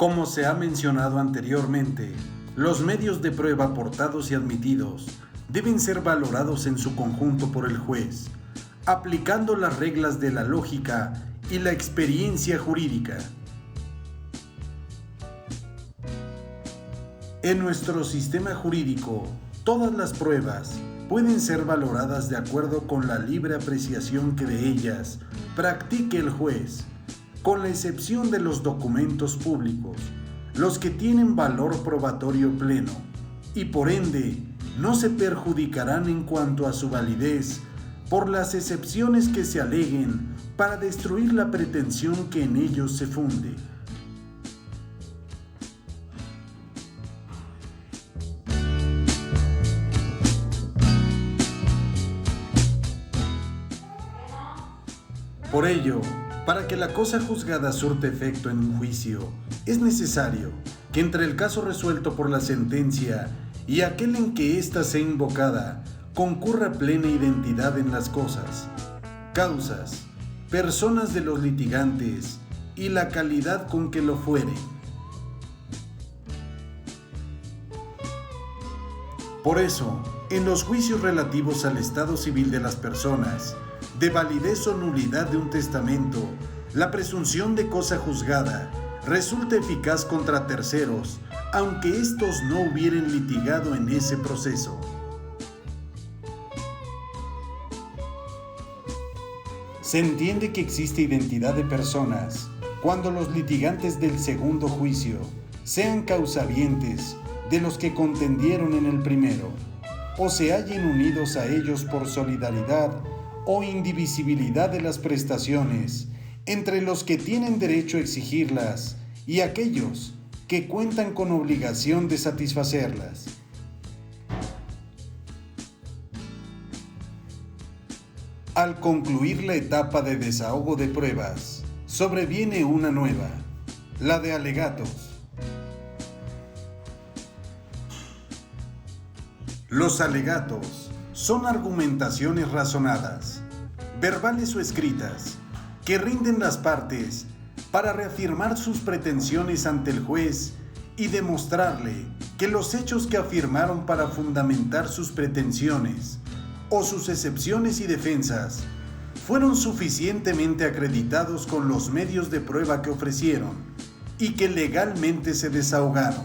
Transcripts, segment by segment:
Como se ha mencionado anteriormente, los medios de prueba aportados y admitidos deben ser valorados en su conjunto por el juez, aplicando las reglas de la lógica y la experiencia jurídica. En nuestro sistema jurídico, todas las pruebas pueden ser valoradas de acuerdo con la libre apreciación que de ellas practique el juez, con la excepción de los documentos públicos, los que tienen valor probatorio pleno, y por ende no se perjudicarán en cuanto a su validez por las excepciones que se aleguen para destruir la pretensión que en ellos se funde. Por ello, para que la cosa juzgada surte efecto en un juicio, es necesario que entre el caso resuelto por la sentencia y aquel en que ésta sea invocada, concurra plena identidad en las cosas, causas, personas de los litigantes y la calidad con que lo fuere. Por eso, en los juicios relativos al estado civil de las personas, de validez o nulidad de un testamento, la presunción de cosa juzgada resulta eficaz contra terceros, aunque éstos no hubieren litigado en ese proceso. Se entiende que existe identidad de personas cuando los litigantes del segundo juicio sean causavientes de los que contendieron en el primero, o se hallen unidos a ellos por solidaridad o indivisibilidad de las prestaciones entre los que tienen derecho a exigirlas y aquellos que cuentan con obligación de satisfacerlas. Al concluir la etapa de desahogo de pruebas, sobreviene una nueva, la de alegatos. Los alegatos son argumentaciones razonadas, verbales o escritas, que rinden las partes para reafirmar sus pretensiones ante el juez y demostrarle que los hechos que afirmaron para fundamentar sus pretensiones o sus excepciones y defensas fueron suficientemente acreditados con los medios de prueba que ofrecieron y que legalmente se desahogaron.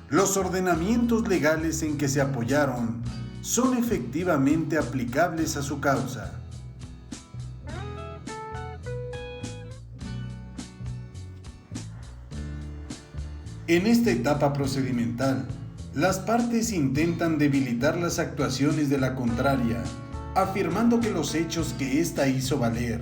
Los ordenamientos legales en que se apoyaron son efectivamente aplicables a su causa. En esta etapa procedimental, las partes intentan debilitar las actuaciones de la contraria, afirmando que los hechos que ésta hizo valer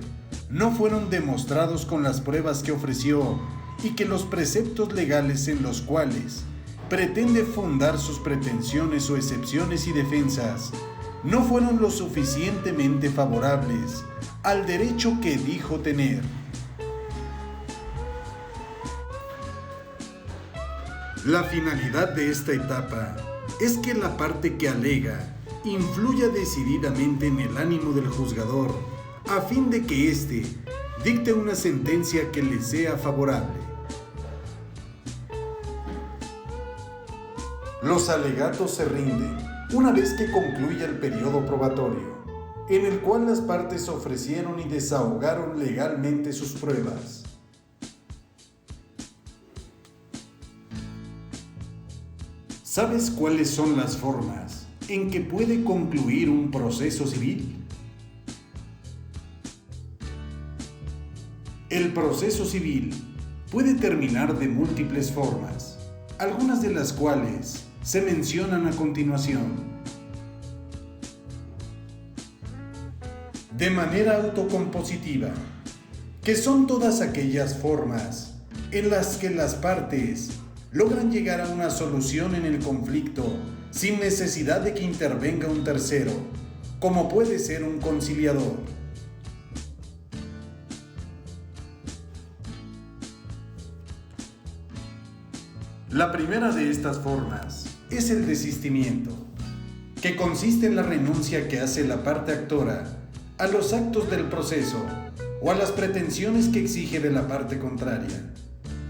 no fueron demostrados con las pruebas que ofreció y que los preceptos legales en los cuales pretende fundar sus pretensiones o excepciones y defensas no fueron lo suficientemente favorables al derecho que dijo tener. La finalidad de esta etapa es que la parte que alega influya decididamente en el ánimo del juzgador a fin de que éste dicte una sentencia que le sea favorable. Los alegatos se rinden una vez que concluya el periodo probatorio, en el cual las partes ofrecieron y desahogaron legalmente sus pruebas. ¿Sabes cuáles son las formas en que puede concluir un proceso civil? El proceso civil puede terminar de múltiples formas, algunas de las cuales se mencionan a continuación. De manera autocompositiva, que son todas aquellas formas en las que las partes logran llegar a una solución en el conflicto sin necesidad de que intervenga un tercero, como puede ser un conciliador. La primera de estas formas es el desistimiento, que consiste en la renuncia que hace la parte actora a los actos del proceso o a las pretensiones que exige de la parte contraria.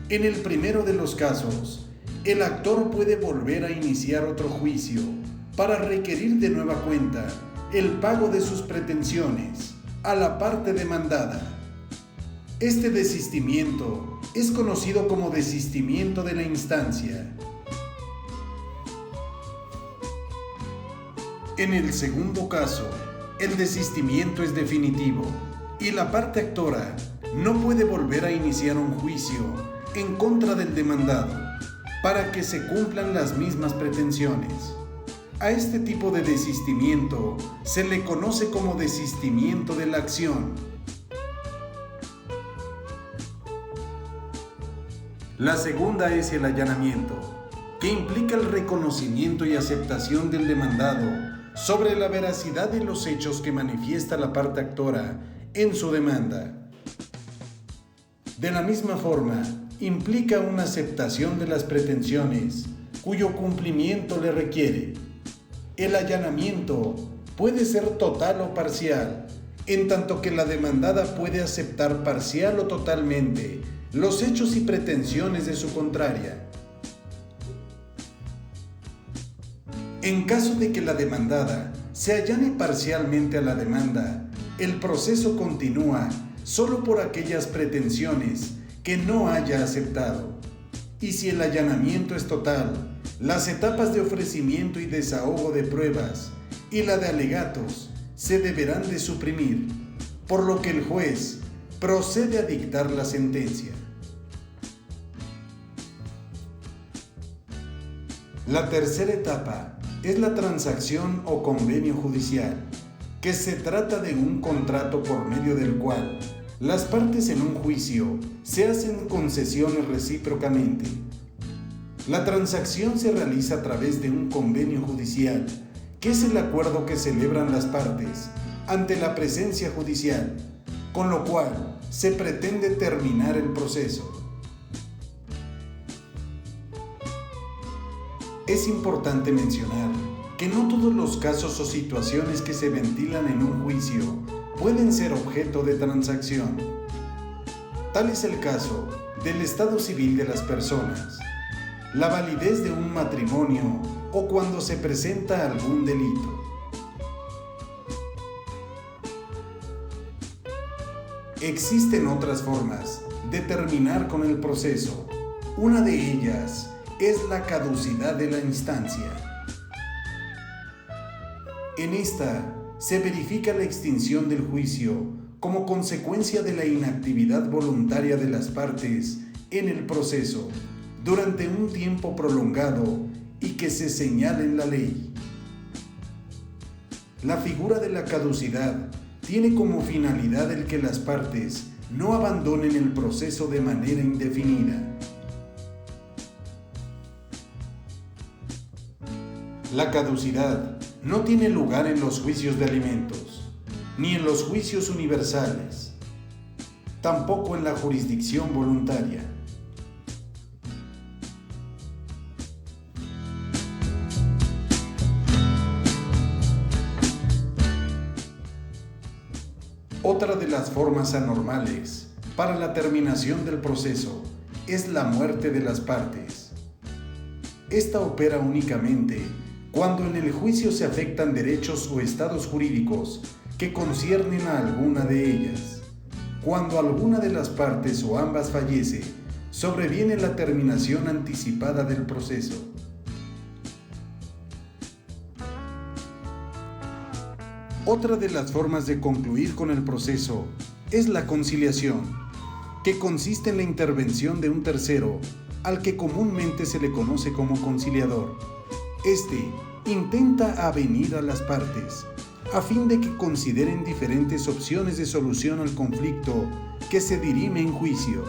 En el primero de los casos, el actor puede volver a iniciar otro juicio para requerir de nueva cuenta el pago de sus pretensiones a la parte demandada. Este desistimiento es conocido como desistimiento de la instancia. En el segundo caso, el desistimiento es definitivo y la parte actora no puede volver a iniciar un juicio en contra del demandado para que se cumplan las mismas pretensiones. A este tipo de desistimiento se le conoce como desistimiento de la acción. La segunda es el allanamiento, que implica el reconocimiento y aceptación del demandado sobre la veracidad de los hechos que manifiesta la parte actora en su demanda. De la misma forma, implica una aceptación de las pretensiones cuyo cumplimiento le requiere. El allanamiento puede ser total o parcial, en tanto que la demandada puede aceptar parcial o totalmente los hechos y pretensiones de su contraria. En caso de que la demandada se allane parcialmente a la demanda, el proceso continúa solo por aquellas pretensiones que no haya aceptado. Y si el allanamiento es total, las etapas de ofrecimiento y desahogo de pruebas y la de alegatos se deberán de suprimir, por lo que el juez procede a dictar la sentencia. La tercera etapa es la transacción o convenio judicial, que se trata de un contrato por medio del cual las partes en un juicio se hacen concesiones recíprocamente. La transacción se realiza a través de un convenio judicial, que es el acuerdo que celebran las partes ante la presencia judicial, con lo cual se pretende terminar el proceso. Es importante mencionar que no todos los casos o situaciones que se ventilan en un juicio pueden ser objeto de transacción. Tal es el caso del estado civil de las personas, la validez de un matrimonio o cuando se presenta algún delito. Existen otras formas de terminar con el proceso. Una de ellas es la caducidad de la instancia. En esta se verifica la extinción del juicio como consecuencia de la inactividad voluntaria de las partes en el proceso durante un tiempo prolongado y que se señala en la ley. La figura de la caducidad tiene como finalidad el que las partes no abandonen el proceso de manera indefinida. La caducidad no tiene lugar en los juicios de alimentos, ni en los juicios universales, tampoco en la jurisdicción voluntaria. Otra de las formas anormales para la terminación del proceso es la muerte de las partes. Esta opera únicamente cuando en el juicio se afectan derechos o estados jurídicos que conciernen a alguna de ellas. Cuando alguna de las partes o ambas fallece, sobreviene la terminación anticipada del proceso. Otra de las formas de concluir con el proceso es la conciliación, que consiste en la intervención de un tercero, al que comúnmente se le conoce como conciliador. Este intenta avenir a las partes, a fin de que consideren diferentes opciones de solución al conflicto que se dirime en juicio.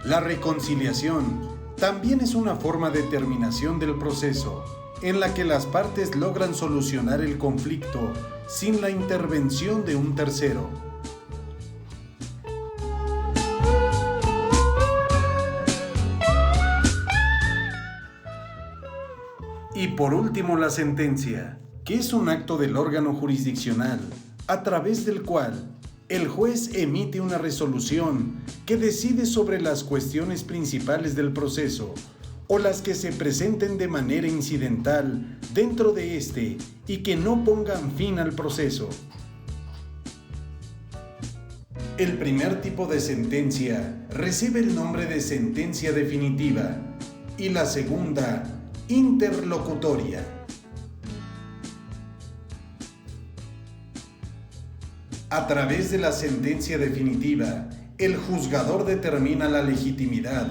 La reconciliación también es una forma de terminación del proceso, en la que las partes logran solucionar el conflicto sin la intervención de un tercero. Y por último, la sentencia, que es un acto del órgano jurisdiccional, a través del cual el juez emite una resolución que decide sobre las cuestiones principales del proceso o las que se presenten de manera incidental dentro de este y que no pongan fin al proceso. El primer tipo de sentencia recibe el nombre de sentencia definitiva y la segunda, interlocutoria. A través de la sentencia definitiva, el juzgador determina la legitimidad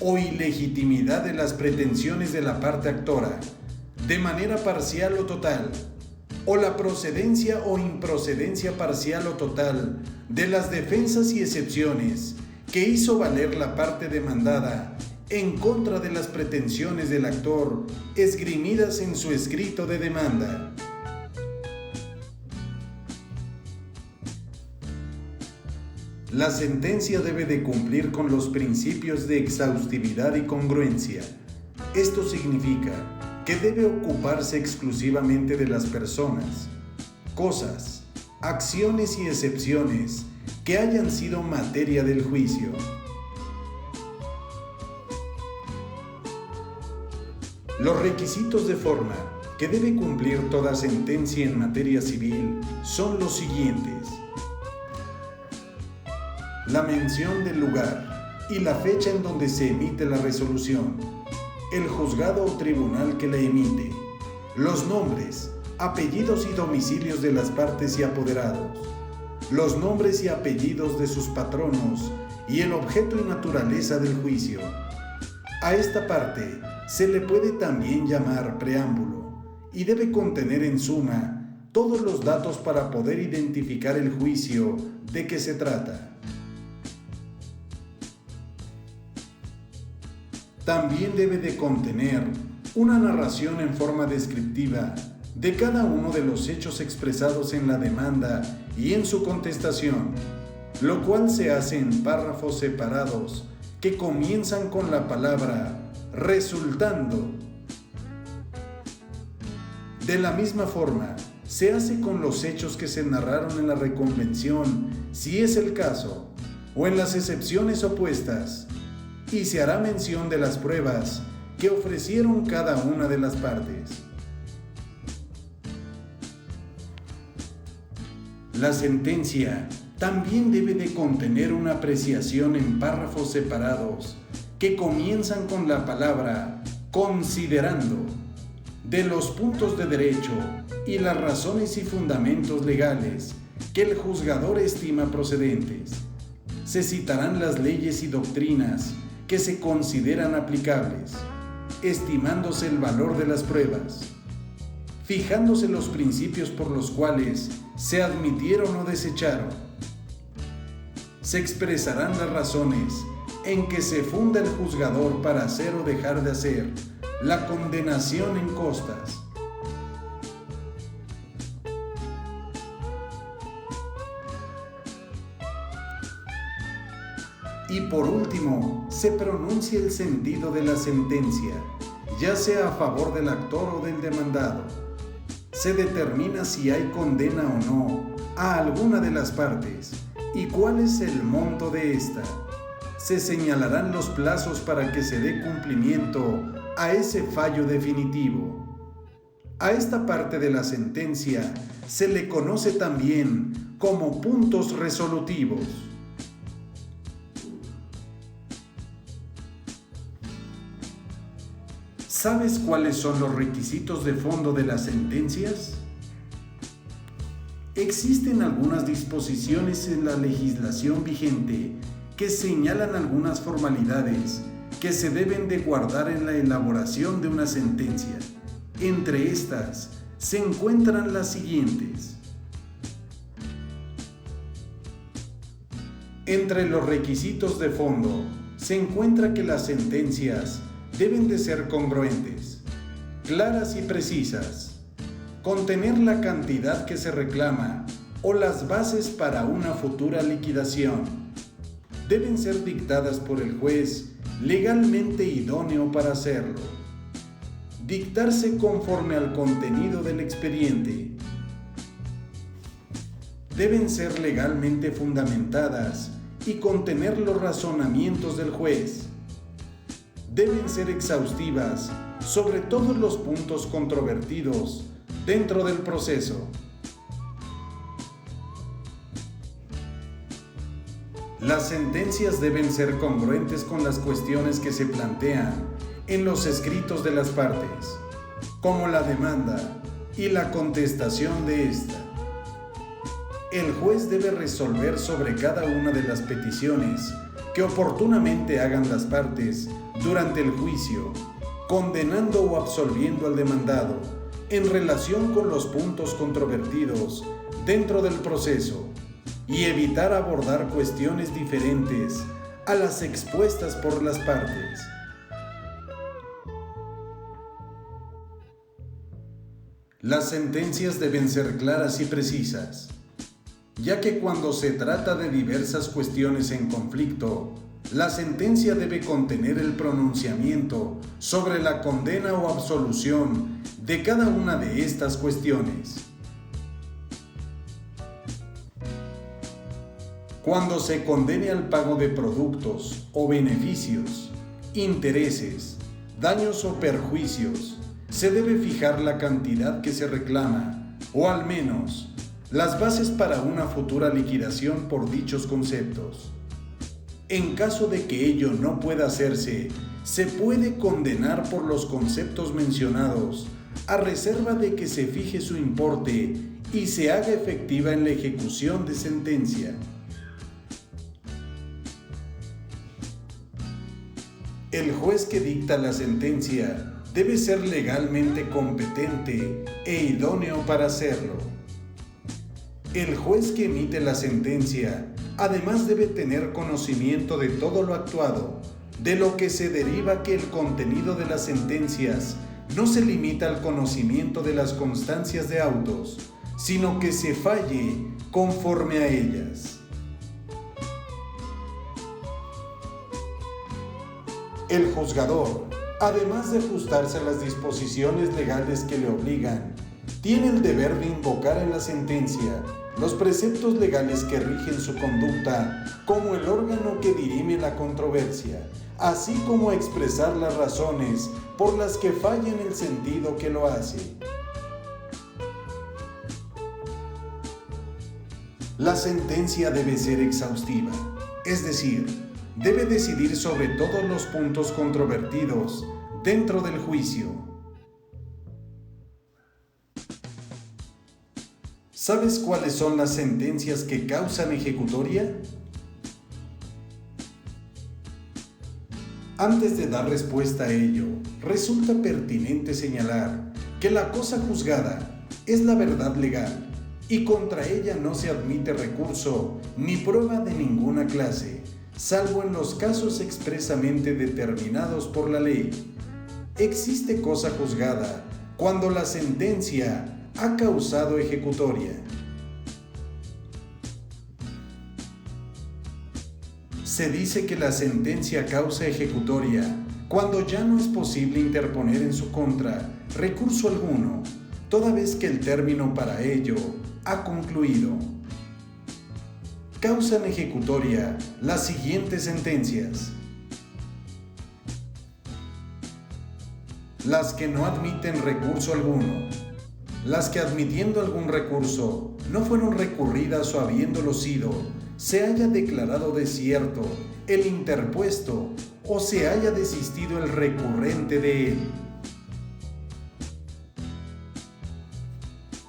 o ilegitimidad de las pretensiones de la parte actora, de manera parcial o total, o la procedencia o improcedencia parcial o total de las defensas y excepciones que hizo valer la parte demandada en contra de las pretensiones del actor esgrimidas en su escrito de demanda. La sentencia debe de cumplir con los principios de exhaustividad y congruencia. Esto significa que debe ocuparse exclusivamente de las personas, cosas, acciones y excepciones que hayan sido materia del juicio. Los requisitos de forma que debe cumplir toda sentencia en materia civil son los siguientes: la mención del lugar y la fecha en donde se emite la resolución, el juzgado o tribunal que la emite, los nombres, apellidos y domicilios de las partes y apoderados, los nombres y apellidos de sus patronos y el objeto y naturaleza del juicio. A esta parte se le puede también llamar preámbulo y debe contener en suma todos los datos para poder identificar el juicio de que se trata. También debe de contener una narración en forma descriptiva de cada uno de los hechos expresados en la demanda y en su contestación, lo cual se hace en párrafos separados que comienzan con la palabra resultando. De la misma forma, se hace con los hechos que se narraron en la reconvención, si es el caso, o en las excepciones opuestas, y se hará mención de las pruebas que ofrecieron cada una de las partes. La sentencia también debe de contener una apreciación en párrafos separados que comienzan con la palabra considerando de los puntos de derecho y las razones y fundamentos legales que el juzgador estima procedentes. Se citarán las leyes y doctrinas que se consideran aplicables, estimándose el valor de las pruebas, fijándose los principios por los cuales se admitieron o desecharon. Se expresarán las razones en que se funda el juzgador para hacer o dejar de hacer la condenación en costas. Y por último, se pronuncia el sentido de la sentencia, ya sea a favor del actor o del demandado. Se determina si hay condena o no a alguna de las partes y cuál es el monto de esta. Se señalarán los plazos para que se dé cumplimiento a ese fallo definitivo. A esta parte de la sentencia se le conoce también como puntos resolutivos. ¿Sabes cuáles son los requisitos de fondo de las sentencias? Existen algunas disposiciones en la legislación vigente que señalan algunas formalidades que se deben de guardar en la elaboración de una sentencia. Entre estas se encuentran las siguientes. Entre los requisitos de fondo se encuentra que las sentencias deben de ser congruentes, claras y precisas, contener la cantidad que se reclama o las bases para una futura liquidación. Deben ser dictadas por el juez legalmente idóneo para hacerlo. Dictarse conforme al contenido del expediente. deben ser legalmente fundamentadas y contener los razonamientos del juez. Deben ser exhaustivas sobre todos los puntos controvertidos dentro del proceso. Las sentencias deben ser congruentes con las cuestiones que se plantean en los escritos de las partes, como la demanda y la contestación de esta. El juez debe resolver sobre cada una de las peticiones que oportunamente hagan las partes durante el juicio, condenando o absolviendo al demandado en relación con los puntos controvertidos dentro del proceso y evitar abordar cuestiones diferentes a las expuestas por las partes. Las sentencias deben ser claras y precisas, ya que cuando se trata de diversas cuestiones en conflicto, la sentencia debe contener el pronunciamiento sobre la condena o absolución de cada una de estas cuestiones. Cuando se condene al pago de productos o beneficios, intereses, daños o perjuicios, se debe fijar la cantidad que se reclama, o al menos las bases para una futura liquidación por dichos conceptos. En caso de que ello no pueda hacerse, se puede condenar por los conceptos mencionados, a reserva de que se fije su importe y se haga efectiva en la ejecución de sentencia. El juez que dicta la sentencia debe ser legalmente competente e idóneo para hacerlo. El juez que emite la sentencia además debe tener conocimiento de todo lo actuado, de lo que se deriva que el contenido de las sentencias no se limita al conocimiento de las constancias de autos, sino que se falle conforme a ellas. El juzgador, además de ajustarse a las disposiciones legales que le obligan, tiene el deber de invocar en la sentencia los preceptos legales que rigen su conducta como el órgano que dirime la controversia, así como expresar las razones por las que falla en el sentido que lo hace. La sentencia debe ser exhaustiva, es decir, debe decidir sobre todos los puntos controvertidos dentro del juicio. ¿Sabes cuáles son las sentencias que causan ejecutoria? Antes de dar respuesta a ello, resulta pertinente señalar que la cosa juzgada es la verdad legal y contra ella no se admite recurso ni prueba de ninguna clase, salvo en los casos expresamente determinados por la ley. Existe cosa juzgada cuando la sentencia ha causado ejecutoria. Se dice que la sentencia causa ejecutoria cuando ya no es posible interponer en su contra recurso alguno, toda vez que el término para ello ha concluido. Causan ejecutoria las siguientes sentencias: las que no admiten recurso alguno, las que admitiendo algún recurso no fueron recurridas o habiéndolo sido, se haya declarado desierto el interpuesto o se haya desistido el recurrente de él.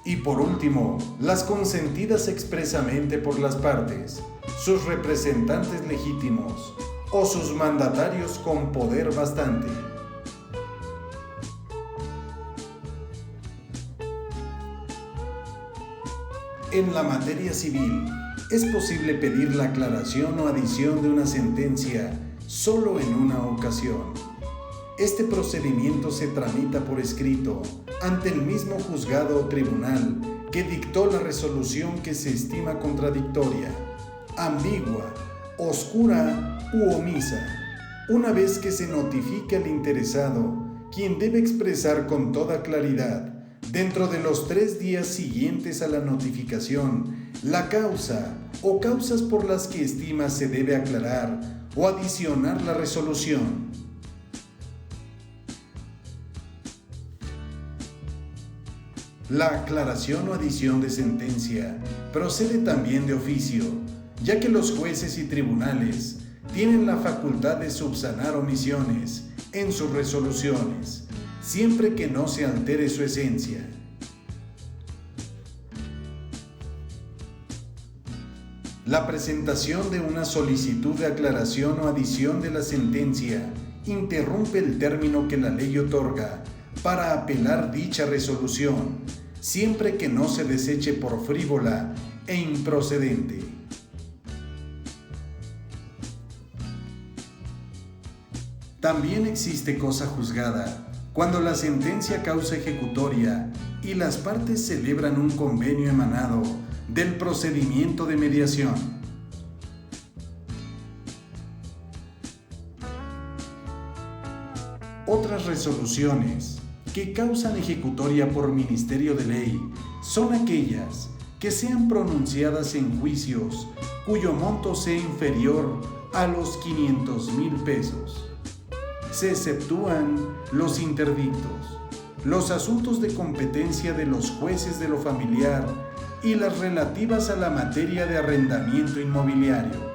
Y por último, las consentidas expresamente por las partes, sus representantes legítimos o sus mandatarios con poder bastante. En la materia civil, es posible pedir la aclaración o adición de una sentencia solo en una ocasión. Este procedimiento se tramita por escrito ante el mismo juzgado o tribunal que dictó la resolución que se estima contradictoria, ambigua, oscura u omisa, una vez que se notifique al interesado, quien debe expresar con toda claridad dentro de los 3 días siguientes a la notificación, la causa o causas por las que estima se debe aclarar o adicionar la resolución. La aclaración o adición de sentencia procede también de oficio, ya que los jueces y tribunales tienen la facultad de subsanar omisiones en sus resoluciones, siempre que no se altere su esencia. La presentación de una solicitud de aclaración o adición de la sentencia interrumpe el término que la ley otorga para apelar dicha resolución, siempre que no se deseche por frívola e improcedente. También existe cosa juzgada cuando la sentencia causa ejecutoria y las partes celebran un convenio emanado del procedimiento de mediación. Otras resoluciones que causan ejecutoria por ministerio de ley son aquellas que sean pronunciadas en juicios cuyo monto sea inferior a los 500,000 pesos. Se exceptúan los interdictos, los asuntos de competencia de los jueces de lo familiar y las relativas a la materia de arrendamiento inmobiliario.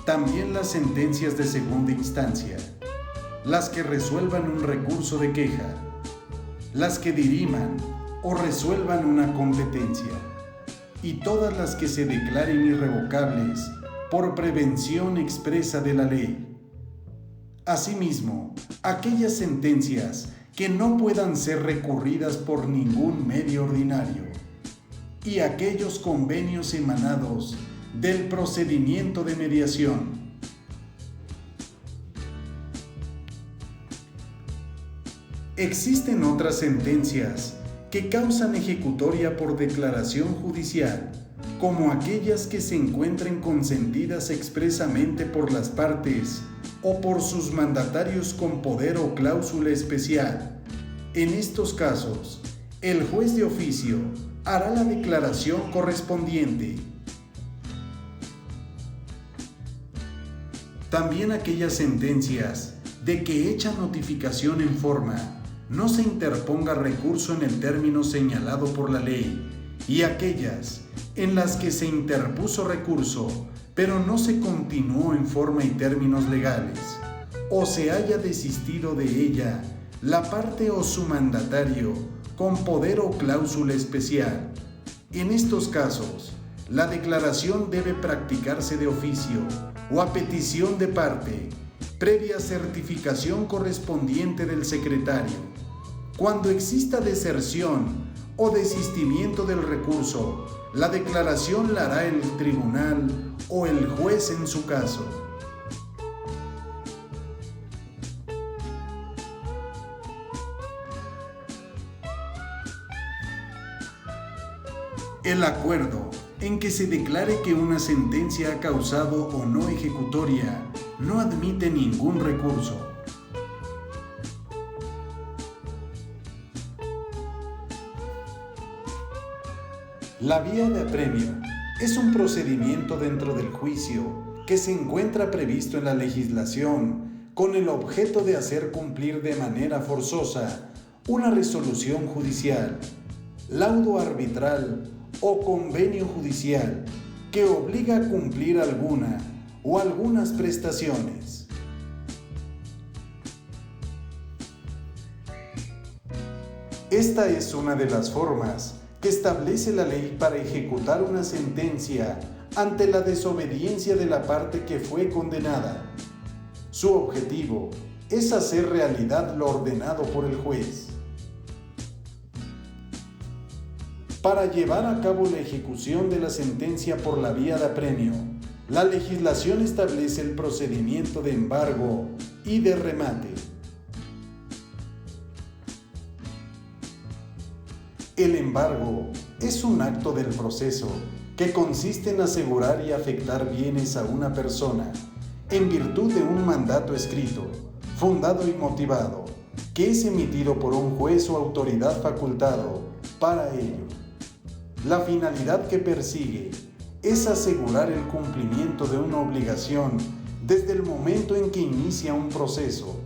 También las sentencias de segunda instancia, las que resuelvan un recurso de queja, las que diriman o resuelvan una competencia, y todas las que se declaren irrevocables por prevención expresa de la ley. Asimismo, aquellas sentencias que no puedan ser recurridas por ningún medio ordinario, y aquellos convenios emanados del procedimiento de mediación. Existen otras sentencias que causan ejecutoria por declaración judicial, como aquellas que se encuentren consentidas expresamente por las partes o por sus mandatarios con poder o cláusula especial. En estos casos, el juez de oficio hará la declaración correspondiente. También aquellas sentencias de que hecha notificación en forma no se interponga recurso en el término señalado por la ley, y aquellas en las que se interpuso recurso pero no se continuó en forma y términos legales, o se haya desistido de ella la parte o su mandatario con poder o cláusula especial. En estos casos, la declaración debe practicarse de oficio o a petición de parte, previa certificación correspondiente del secretario. Cuando exista deserción o desistimiento del recurso, la declaración la hará el tribunal o el juez en su caso. El acuerdo en que se declare que una sentencia ha causado o no ejecutoria no admite ningún recurso. La vía de apremio es un procedimiento dentro del juicio que se encuentra previsto en la legislación con el objeto de hacer cumplir de manera forzosa una resolución judicial, laudo arbitral o convenio judicial que obliga a cumplir alguna o algunas prestaciones. Esta es una de las formas que establece la ley para ejecutar una sentencia ante la desobediencia de la parte que fue condenada. Su objetivo es hacer realidad lo ordenado por el juez. Para llevar a cabo la ejecución de la sentencia por la vía de apremio, la legislación establece el procedimiento de embargo y de remate. El embargo es un acto del proceso que consiste en asegurar y afectar bienes a una persona en virtud de un mandato escrito, fundado y motivado, que es emitido por un juez o autoridad facultado para ello. La finalidad que persigue es asegurar el cumplimiento de una obligación desde el momento en que inicia un proceso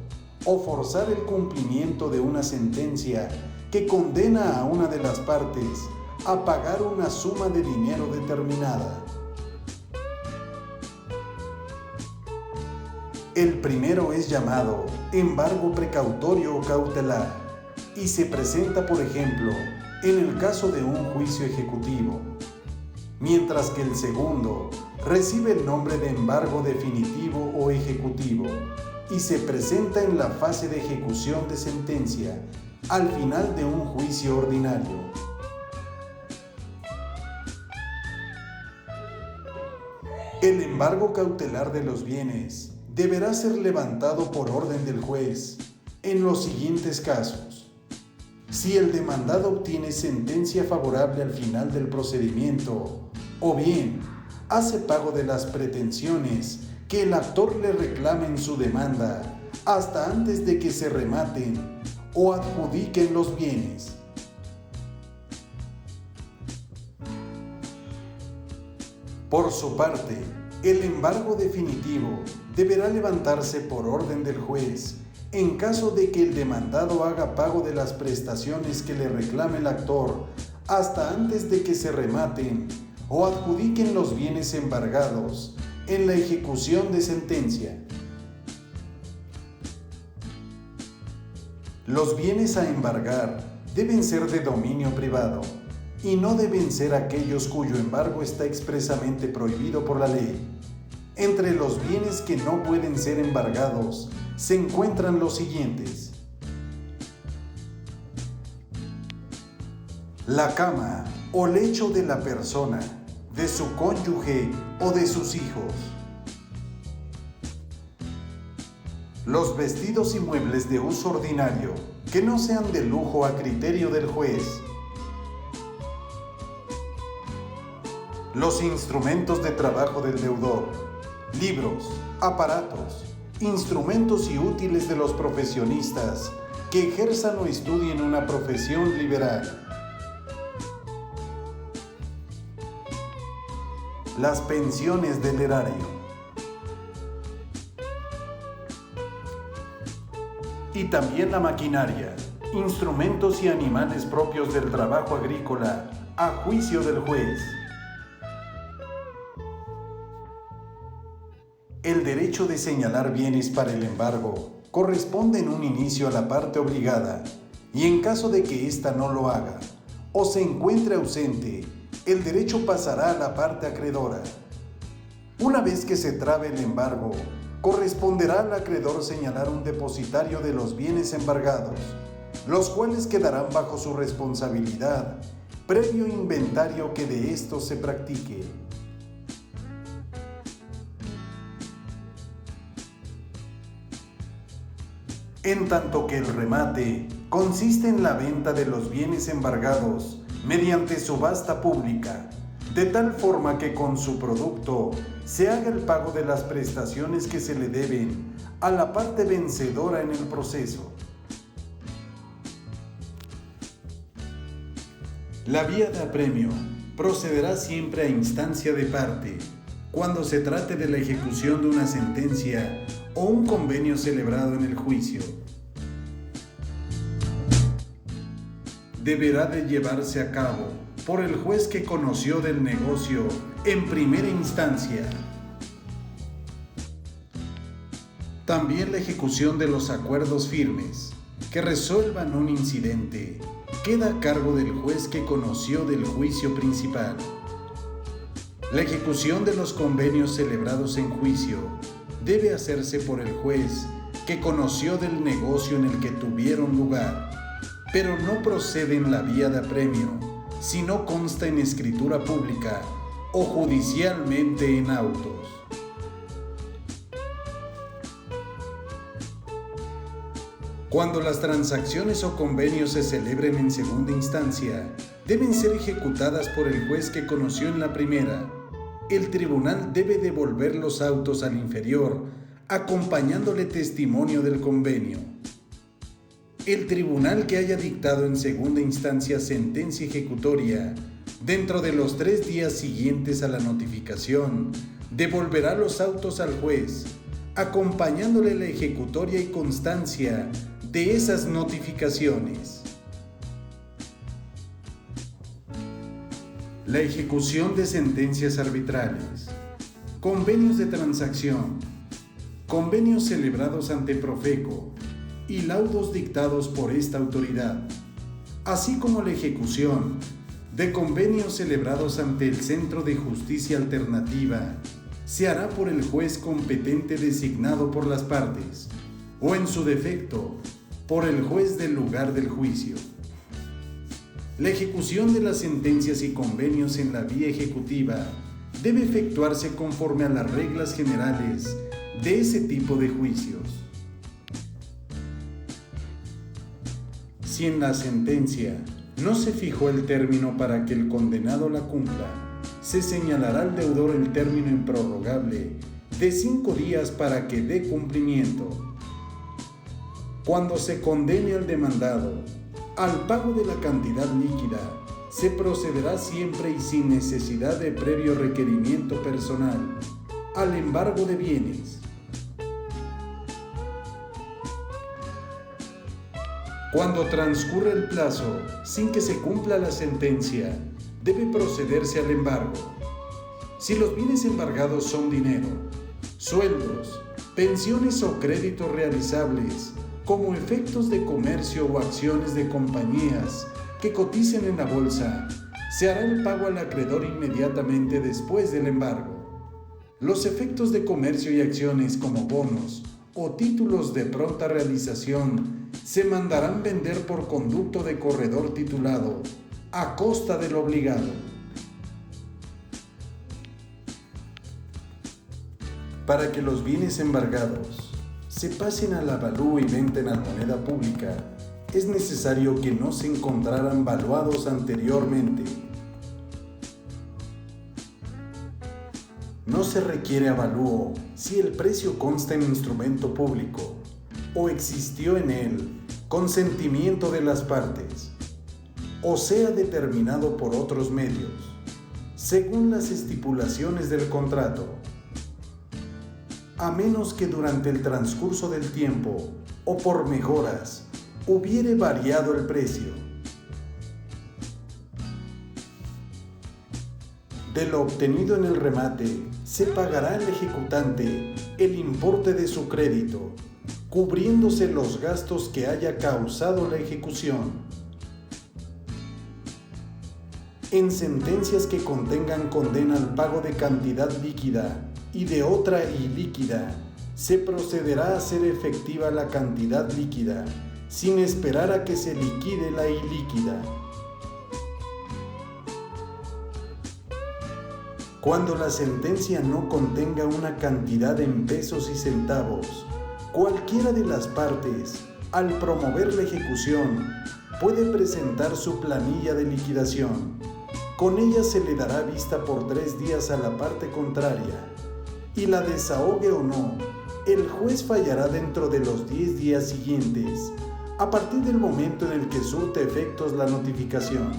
o forzar el cumplimiento de una sentencia que condena a una de las partes a pagar una suma de dinero determinada. El primero es llamado embargo precautorio o cautelar y se presenta, por ejemplo, en el caso de un juicio ejecutivo, mientras que el segundo recibe el nombre de embargo definitivo o ejecutivo y se presenta en la fase de ejecución de sentencia al final de un juicio ordinario. El embargo cautelar de los bienes deberá ser levantado por orden del juez en los siguientes casos: si el demandado obtiene sentencia favorable al final del procedimiento, o bien hace pago de las pretensiones que el actor le reclame en su demanda hasta antes de que se rematen o adjudiquen los bienes. Por su parte, el embargo definitivo deberá levantarse por orden del juez en caso de que el demandado haga pago de las prestaciones que le reclame el actor hasta antes de que se rematen o adjudiquen los bienes embargados en la ejecución de sentencia. Los bienes a embargar deben ser de dominio privado y no deben ser aquellos cuyo embargo está expresamente prohibido por la ley. Entre los bienes que no pueden ser embargados se encuentran los siguientes: la cama o lecho de la persona, de su cónyuge o de sus hijos, los vestidos y muebles de uso ordinario que no sean de lujo a criterio del juez, los instrumentos de trabajo del deudor, libros, aparatos, instrumentos y útiles de los profesionistas que ejerzan o estudien una profesión liberal, las pensiones del erario, y también la maquinaria, instrumentos y animales propios del trabajo agrícola a juicio del juez. El derecho de señalar bienes para el embargo corresponde en un inicio a la parte obligada y en caso de que ésta no lo haga o se encuentre ausente, el derecho pasará a la parte acreedora. Una vez que se trabe el embargo, corresponderá al acreedor señalar un depositario de los bienes embargados, los cuales quedarán bajo su responsabilidad, previo inventario que de estos se practique. En tanto que el remate consiste en la venta de los bienes embargados mediante subasta pública, de tal forma que con su producto se haga el pago de las prestaciones que se le deben a la parte vencedora en el proceso. La vía de apremio procederá siempre a instancia de parte, cuando se trate de la ejecución de una sentencia o un convenio celebrado en el juicio. Deberá de llevarse a cabo por el juez que conoció del negocio en primera instancia. También la ejecución de los acuerdos firmes que resuelvan un incidente queda a cargo del juez que conoció del juicio principal. La ejecución de los convenios celebrados en juicio debe hacerse por el juez que conoció del negocio en el que tuvieron lugar, pero no procede en la vía de apremio si no consta en escritura pública o judicialmente en autos. Cuando las transacciones o convenios se celebren en segunda instancia, deben ser ejecutadas por el juez que conoció en la primera. El tribunal debe devolver los autos al inferior acompañándole testimonio del convenio. El tribunal que haya dictado en segunda instancia sentencia ejecutoria dentro de los 3 días siguientes a la notificación, devolverá los autos al juez, acompañándole la ejecutoria y constancia de esas notificaciones. La ejecución de sentencias arbitrales, convenios de transacción, convenios celebrados ante Profeco y laudos dictados por esta autoridad, así como la ejecución de convenios celebrados ante el Centro de Justicia Alternativa, se hará por el juez competente designado por las partes, o en su defecto, por el juez del lugar del juicio. La ejecución de las sentencias y convenios en la vía ejecutiva debe efectuarse conforme a las reglas generales de ese tipo de juicios. Si en la sentencia no se fijó el término para que el condenado la cumpla, se señalará al deudor el término improrrogable de 5 días para que dé cumplimiento. Cuando se condene al demandado al pago de la cantidad líquida, se procederá siempre y sin necesidad de previo requerimiento personal al embargo de bienes. Cuando transcurre el plazo sin que se cumpla la sentencia, debe procederse al embargo. Si los bienes embargados son dinero, sueldos, pensiones o créditos realizables, como efectos de comercio o acciones de compañías que coticen en la bolsa, se hará el pago al acreedor inmediatamente después del embargo. Los efectos de comercio y acciones como bonos o títulos de pronta realización se mandarán vender por conducto de corredor titulado a costa del obligado. Para que los bienes embargados se pasen al avalúo y venta en la moneda pública, es necesario que no se encontraran valuados anteriormente. No se requiere avalúo si el precio consta en instrumento público o existió en él consentimiento de las partes, o sea determinado por otros medios, según las estipulaciones del contrato, a menos que durante el transcurso del tiempo o por mejoras hubiere variado el precio. De lo obtenido en el remate, se pagará al ejecutante el importe de su crédito, cubriéndose los gastos que haya causado la ejecución. En sentencias que contengan condena al pago de cantidad líquida y de otra ilíquida, se procederá a hacer efectiva la cantidad líquida, sin esperar a que se liquide la ilíquida. Cuando la sentencia no contenga una cantidad en pesos y centavos, cualquiera de las partes, al promover la ejecución, puede presentar su planilla de liquidación. Con ella se le dará vista por 3 días a la parte contraria, y la desahogue o no, el juez fallará dentro de los 10 días siguientes, a partir del momento en el que surte efectos la notificación.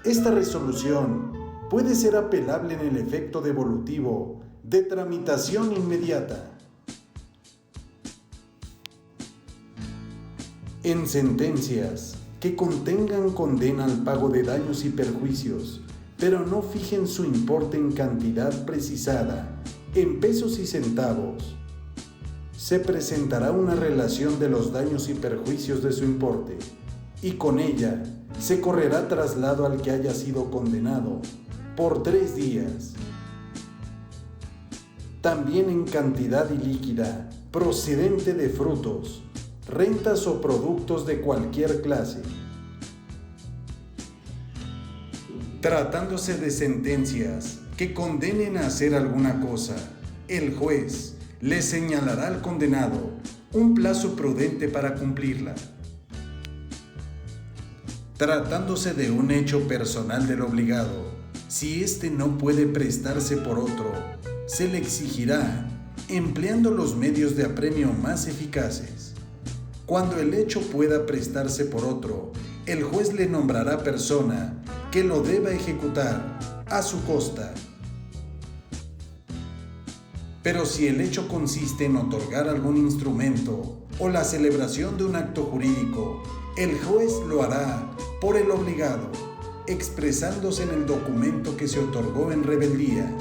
Esta resolución puede ser apelable en el efecto devolutivo de tramitación inmediata. En sentencias que contengan condena al pago de daños y perjuicios, pero no fijen su importe en cantidad precisada, en pesos y centavos, se presentará una relación de los daños y perjuicios de su importe, y con ella se correrá traslado al que haya sido condenado por 3 días. También en cantidad ilíquida, procedente de frutos, rentas o productos de cualquier clase. Tratándose de sentencias que condenen a hacer alguna cosa, el juez le señalará al condenado un plazo prudente para cumplirla. Tratándose de un hecho personal del obligado, si éste no puede prestarse por otro, se le exigirá empleando los medios de apremio más eficaces. Cuando el hecho pueda prestarse por otro, el juez le nombrará persona que lo deba ejecutar a su costa. Pero si el hecho consiste en otorgar algún instrumento o la celebración de un acto jurídico, el juez lo hará por el obligado, expresándose en el documento que se otorgó en rebeldía.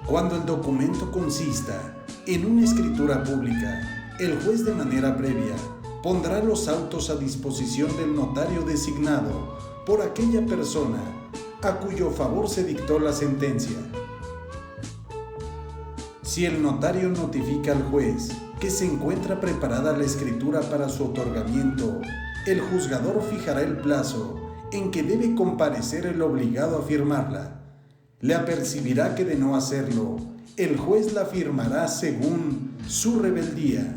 Cuando el documento consista en una escritura pública, el juez de manera previa pondrá los autos a disposición del notario designado por aquella persona a cuyo favor se dictó la sentencia. Si el notario notifica al juez que se encuentra preparada la escritura para su otorgamiento, el juzgador fijará el plazo en que debe comparecer el obligado a firmarla. Le apercibirá que de no hacerlo, el juez la firmará según su rebeldía.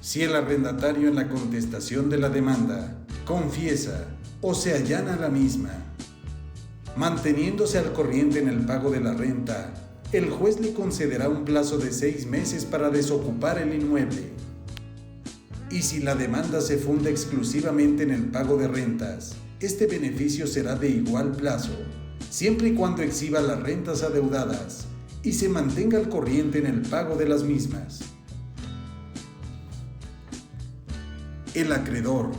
Si el arrendatario en la contestación de la demanda confiesa o se allana la misma, manteniéndose al corriente en el pago de la renta, el juez le concederá un plazo de 6 meses para desocupar el inmueble. Y si la demanda se funda exclusivamente en el pago de rentas, este beneficio será de igual plazo, siempre y cuando exhiba las rentas adeudadas y se mantenga al corriente en el pago de las mismas. El acreedor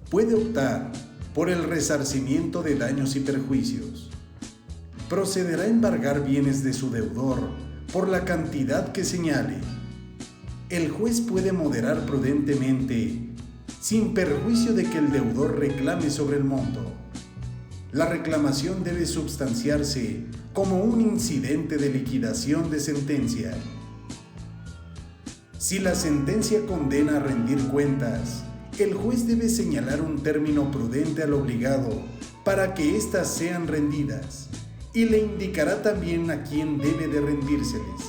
puede optar por el resarcimiento de daños y perjuicios. Procederá a embargar bienes de su deudor por la cantidad que señale. El juez puede moderar prudentemente, sin perjuicio de que el deudor reclame sobre el monto. La reclamación debe substanciarse como un incidente de liquidación de sentencia. Si la sentencia condena a rendir cuentas, el juez debe señalar un término prudente al obligado para que éstas sean rendidas, y le indicará también a quién debe de rendírseles.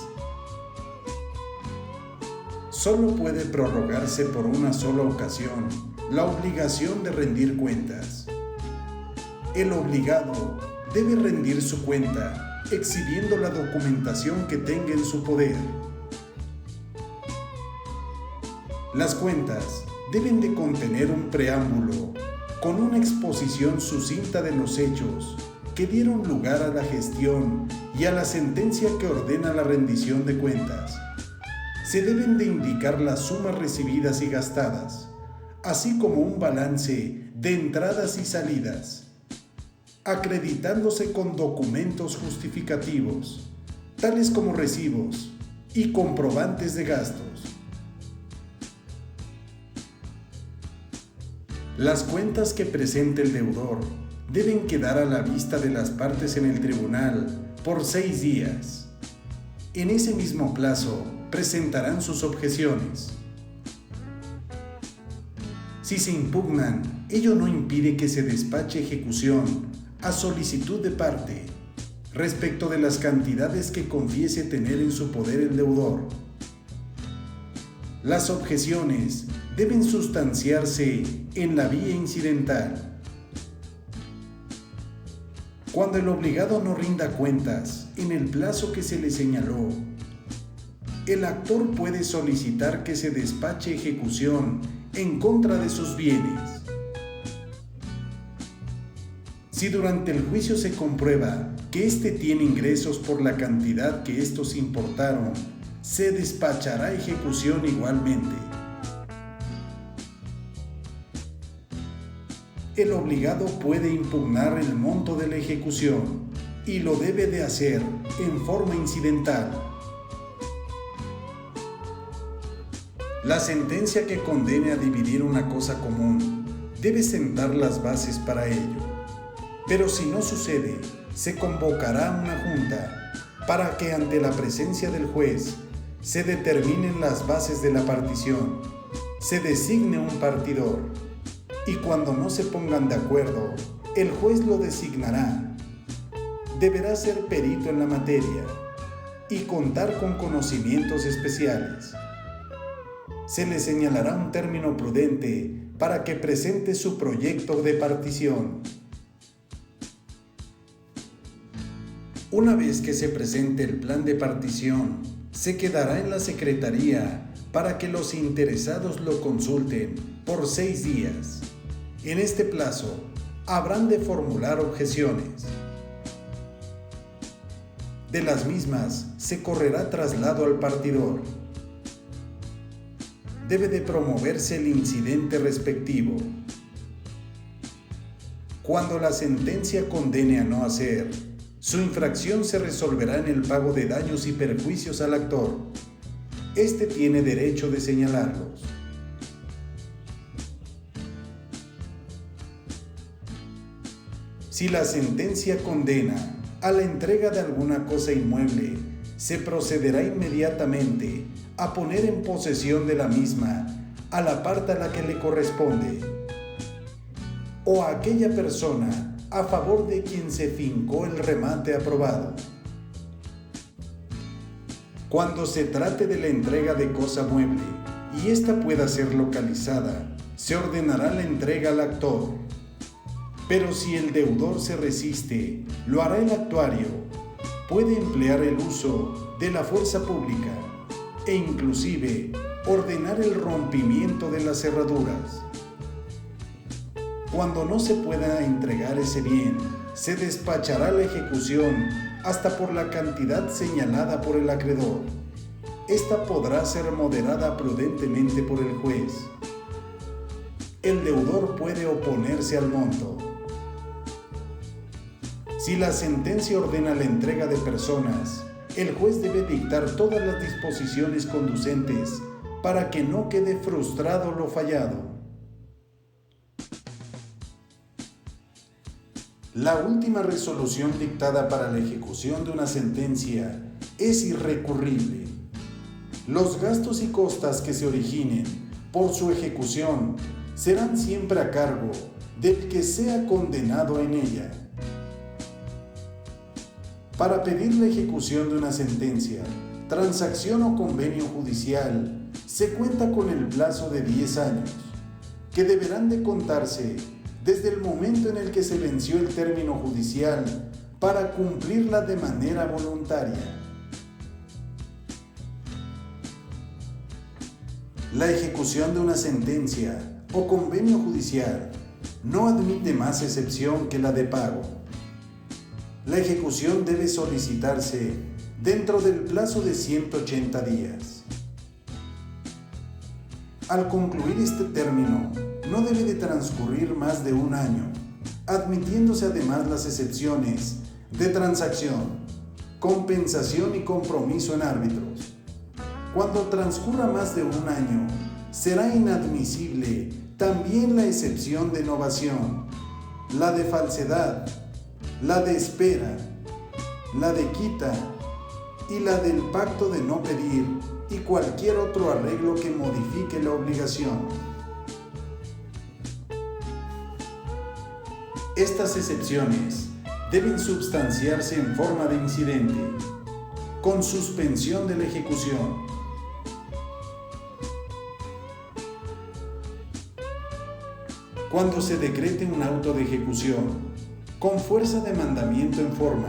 Solo puede prorrogarse por una sola ocasión la obligación de rendir cuentas. El obligado debe rendir su cuenta exhibiendo la documentación que tenga en su poder. Las cuentas deben de contener un preámbulo con una exposición sucinta de los hechos que dieron lugar a la gestión y a la sentencia que ordena la rendición de cuentas. Se deben de indicar las sumas recibidas y gastadas, así como un balance de entradas y salidas, acreditándose con documentos justificativos, tales como recibos y comprobantes de gastos. Las cuentas que presente el deudor deben quedar a la vista de las partes en el tribunal por 6 días. En ese mismo plazo presentarán sus objeciones. Si se impugnan, ello no impide que se despache ejecución a solicitud de parte respecto de las cantidades que confiese tener en su poder el deudor. Las objeciones deben sustanciarse en la vía incidental. Cuando el obligado no rinda cuentas en el plazo que se le señaló, el actor puede solicitar que se despache ejecución en contra de sus bienes. Si durante el juicio se comprueba que éste tiene ingresos por la cantidad que estos importaron, se despachará ejecución igualmente. El obligado puede impugnar el monto de la ejecución y lo debe de hacer en forma incidental. La sentencia que condene a dividir una cosa común debe sentar las bases para ello, pero si no sucede, se convocará una junta para que ante la presencia del juez se determinen las bases de la partición, se designe un partidor, y cuando no se pongan de acuerdo, el juez lo designará. Deberá ser perito en la materia y contar con conocimientos especiales. Se le señalará un término prudente para que presente su proyecto de partición. Una vez que se presente el plan de partición, se quedará en la Secretaría para que los interesados lo consulten por 6 días. En este plazo, habrán de formular objeciones. De las mismas, se correrá traslado al partidor. Debe de promoverse el incidente respectivo. Cuando la sentencia condene a no hacer, su infracción se resolverá en el pago de daños y perjuicios al actor. Este tiene derecho de señalarlos. Si la sentencia condena a la entrega de alguna cosa inmueble, se procederá inmediatamente a poner en posesión de la misma a la parte a la que le corresponde o a aquella persona a favor de quien se fincó el remate aprobado. Cuando se trate de la entrega de cosa mueble y ésta pueda ser localizada, se ordenará la entrega al actor. Pero si el deudor se resiste, lo hará el actuario. Puede emplear el uso de la fuerza pública e inclusive ordenar el rompimiento de las cerraduras. Cuando no se pueda entregar ese bien, se despachará la ejecución hasta por la cantidad señalada por el acreedor. Esta podrá ser moderada prudentemente por el juez. El deudor puede oponerse al monto. Si la sentencia ordena la entrega de personas, el juez debe dictar todas las disposiciones conducentes para que no quede frustrado lo fallado. La última resolución dictada para la ejecución de una sentencia es irrecurrible. Los gastos y costas que se originen por su ejecución serán siempre a cargo del que sea condenado en ella. Para pedir la ejecución de una sentencia, transacción o convenio judicial, se cuenta con el plazo de 10 años, que deberán de contarse desde el momento en el que se venció el término judicial para cumplirla de manera voluntaria. La ejecución de una sentencia o convenio judicial no admite más excepción que la de pago. La ejecución debe solicitarse dentro del plazo de 180 días. Al concluir este término, no debe de transcurrir más de 1 año, admitiéndose además las excepciones de transacción, compensación y compromiso en árbitros. Cuando transcurra más de 1 año, será inadmisible también la excepción de novación, la de falsedad, la de espera, la de quita y la del pacto de no pedir y cualquier otro arreglo que modifique la obligación. Estas excepciones deben substanciarse en forma de incidente, con suspensión de la ejecución. Cuando se decrete un auto de ejecución, con fuerza de mandamiento en forma,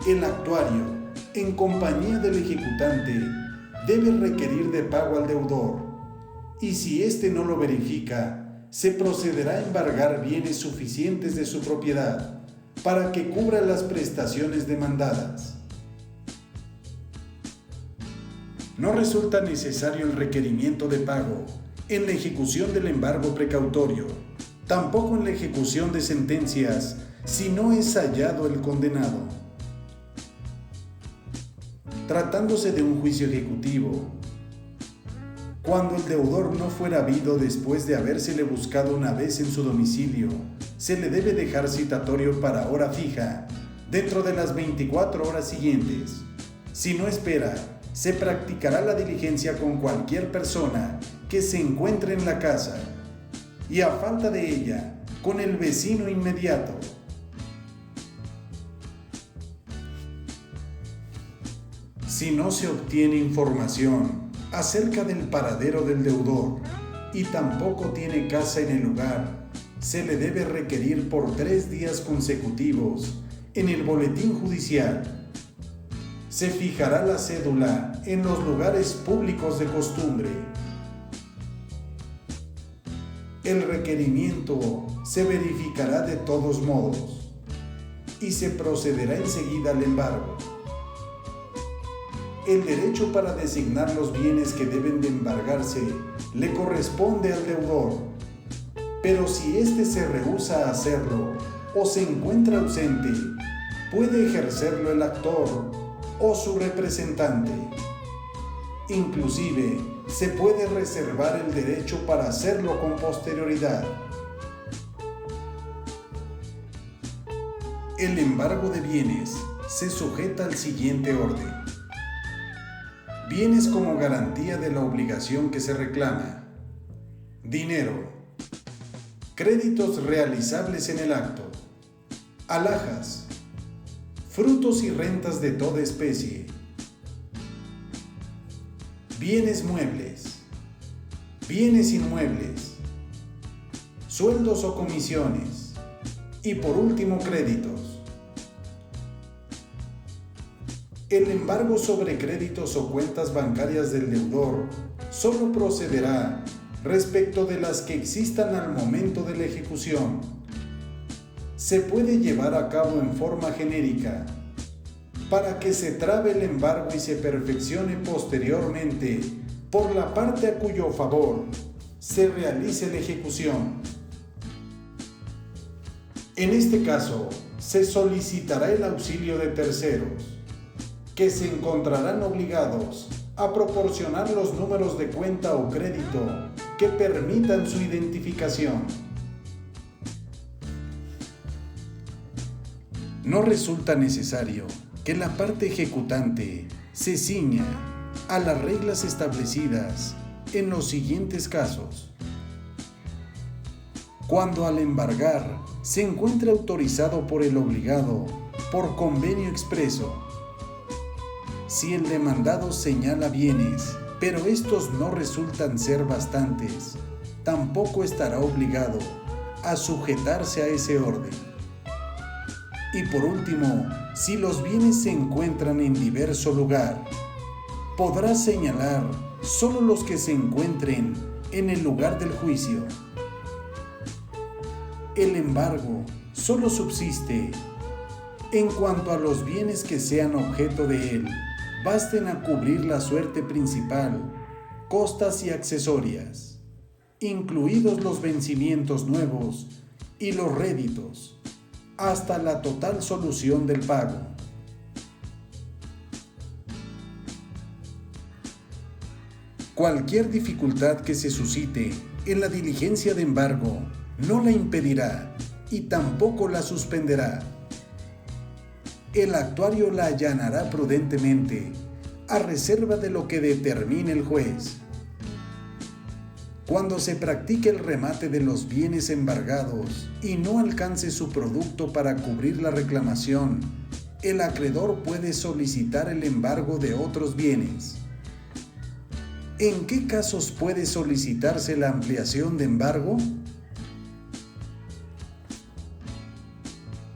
el actuario, en compañía del ejecutante, debe requerir de pago al deudor, y si éste no lo verifica, se procederá a embargar bienes suficientes de su propiedad para que cubra las prestaciones demandadas. No resulta necesario el requerimiento de pago en la ejecución del embargo precautorio, tampoco en la ejecución de sentencias si no es hallado el condenado. Tratándose de un juicio ejecutivo, cuando el deudor no fuera habido después de habérsele buscado una vez en su domicilio, se le debe dejar citatorio para hora fija dentro de las 24 horas siguientes. Si no espera, se practicará la diligencia con cualquier persona que se encuentre en la casa y, a falta de ella, con el vecino inmediato. Si no se obtiene información acerca del paradero del deudor y tampoco tiene casa en el lugar, se le debe requerir por 3 días consecutivos en el boletín judicial Se fijará la cédula en los lugares públicos de costumbre. El requerimiento se verificará de todos modos y se procederá enseguida al embargo. El derecho para designar los bienes que deben de embargarse le corresponde al deudor, pero si éste se rehúsa a hacerlo o se encuentra ausente, puede ejercerlo el actor o su representante. Inclusive, se puede reservar el derecho para hacerlo con posterioridad. El embargo de bienes se sujeta al siguiente orden. Bienes como garantía de la obligación que se reclama. Dinero. Créditos realizables en el acto. Alhajas. Frutos y rentas de toda especie. Bienes muebles. Bienes inmuebles. Sueldos o comisiones. Y por último, créditos. El embargo sobre créditos o cuentas bancarias del deudor solo procederá respecto de las que existan al momento de la ejecución. Se puede llevar a cabo en forma genérica para que se trabe el embargo y se perfeccione posteriormente por la parte a cuyo favor se realice la ejecución. En este caso, se solicitará el auxilio de terceros, que se encontrarán obligados a proporcionar los números de cuenta o crédito que permitan su identificación. No resulta necesario que la parte ejecutante se ciña a las reglas establecidas en los siguientes casos. Cuando al embargar se encuentre autorizado por el obligado por convenio expreso. Si el demandado señala bienes, pero estos no resultan ser bastantes, tampoco estará obligado a sujetarse a ese orden. Y por último, si los bienes se encuentran en diverso lugar, podrá señalar solo los que se encuentren en el lugar del juicio. El embargo solo subsiste en cuanto a los bienes que sean objeto de él basten a cubrir la suerte principal, costas y accesorias, incluidos los vencimientos nuevos y los réditos, hasta la total solución del pago. Cualquier dificultad que se suscite en la diligencia de embargo no la impedirá y tampoco la suspenderá. El actuario la allanará prudentemente, a reserva de lo que determine el juez. Cuando se practique el remate de los bienes embargados y no alcance su producto para cubrir la reclamación, el acreedor puede solicitar el embargo de otros bienes. ¿En qué casos puede solicitarse la ampliación de embargo?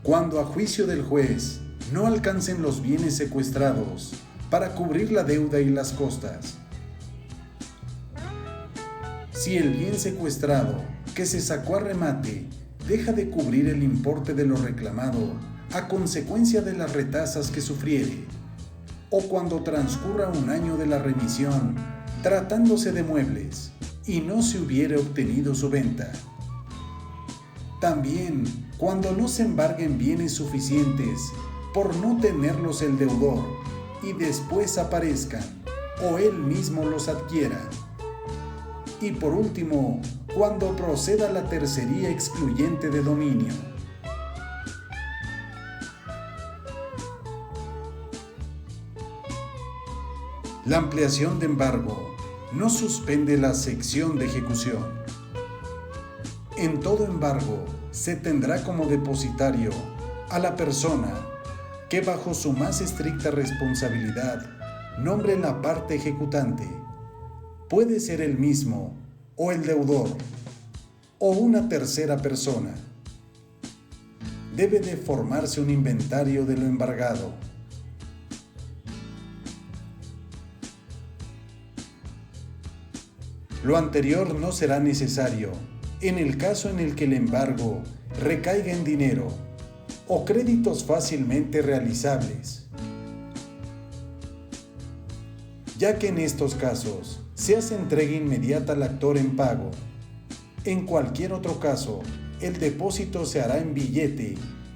Cuando a juicio del juez no alcancen los bienes secuestrados para cubrir la deuda y las costas. Si el bien secuestrado que se sacó a remate deja de cubrir el importe de lo reclamado a consecuencia de las retasas que sufriere, o cuando transcurra un año de la remisión tratándose de muebles y no se hubiere obtenido su venta. También cuando no se embarguen bienes suficientes por no tenerlos el deudor y después aparezcan o él mismo los adquiera. Y por último, cuando proceda la tercería excluyente de dominio. La ampliación de embargo no suspende la sección de ejecución. En todo embargo, se tendrá como depositario a la persona que bajo su más estricta responsabilidad nombre la parte ejecutante. Puede ser el mismo o el deudor o una tercera persona. Debe de formarse un inventario de lo embargado. Lo anterior no será necesario en el caso en el que el embargo recaiga en dinero o créditos fácilmente realizables, ya que en estos casos se hace entrega inmediata al actor en pago. En cualquier otro caso, el depósito se hará en billete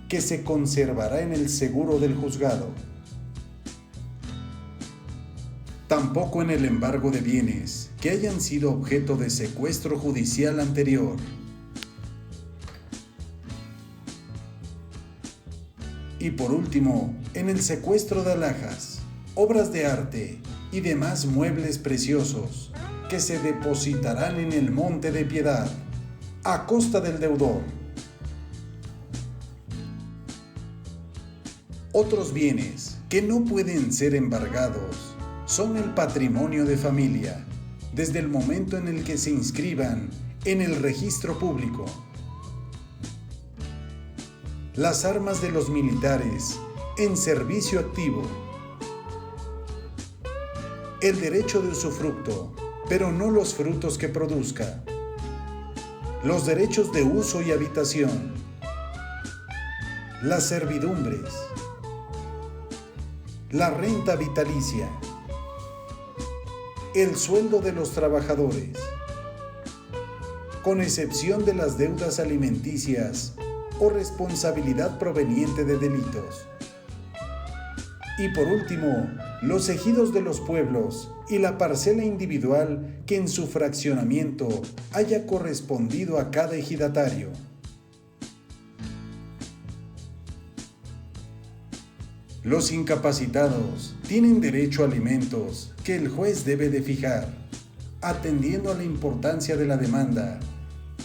que se conservará en el seguro del juzgado. Tampoco en el embargo de bienes que hayan sido objeto de secuestro judicial anterior. Y por último, en el secuestro de alhajas, obras de arte y demás muebles preciosos que se depositarán en el monte de piedad a costa del deudor. Otros bienes que no pueden ser embargados son el patrimonio de familia, desde el momento en el que se inscriban en el registro público. Las armas de los militares en servicio activo. El derecho de usufructo, pero no los frutos que produzca. Los derechos de uso y habitación. Las servidumbres. La renta vitalicia. El sueldo de los trabajadores, con excepción de las deudas alimenticias o responsabilidad proveniente de delitos. Y por último, los ejidos de los pueblos y la parcela individual que en su fraccionamiento haya correspondido a cada ejidatario. Los incapacitados tienen derecho a alimentos que el juez debe de fijar, atendiendo a la importancia de la demanda,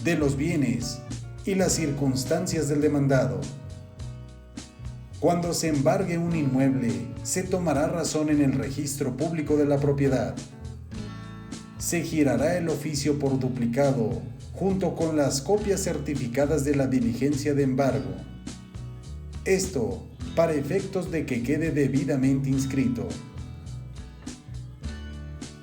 de los bienes y las circunstancias del demandado. Cuando se embargue un inmueble, se tomará razón en el registro público de la propiedad. Se girará el oficio por duplicado, junto con las copias certificadas de la diligencia de embargo. Esto para efectos de que quede debidamente inscrito.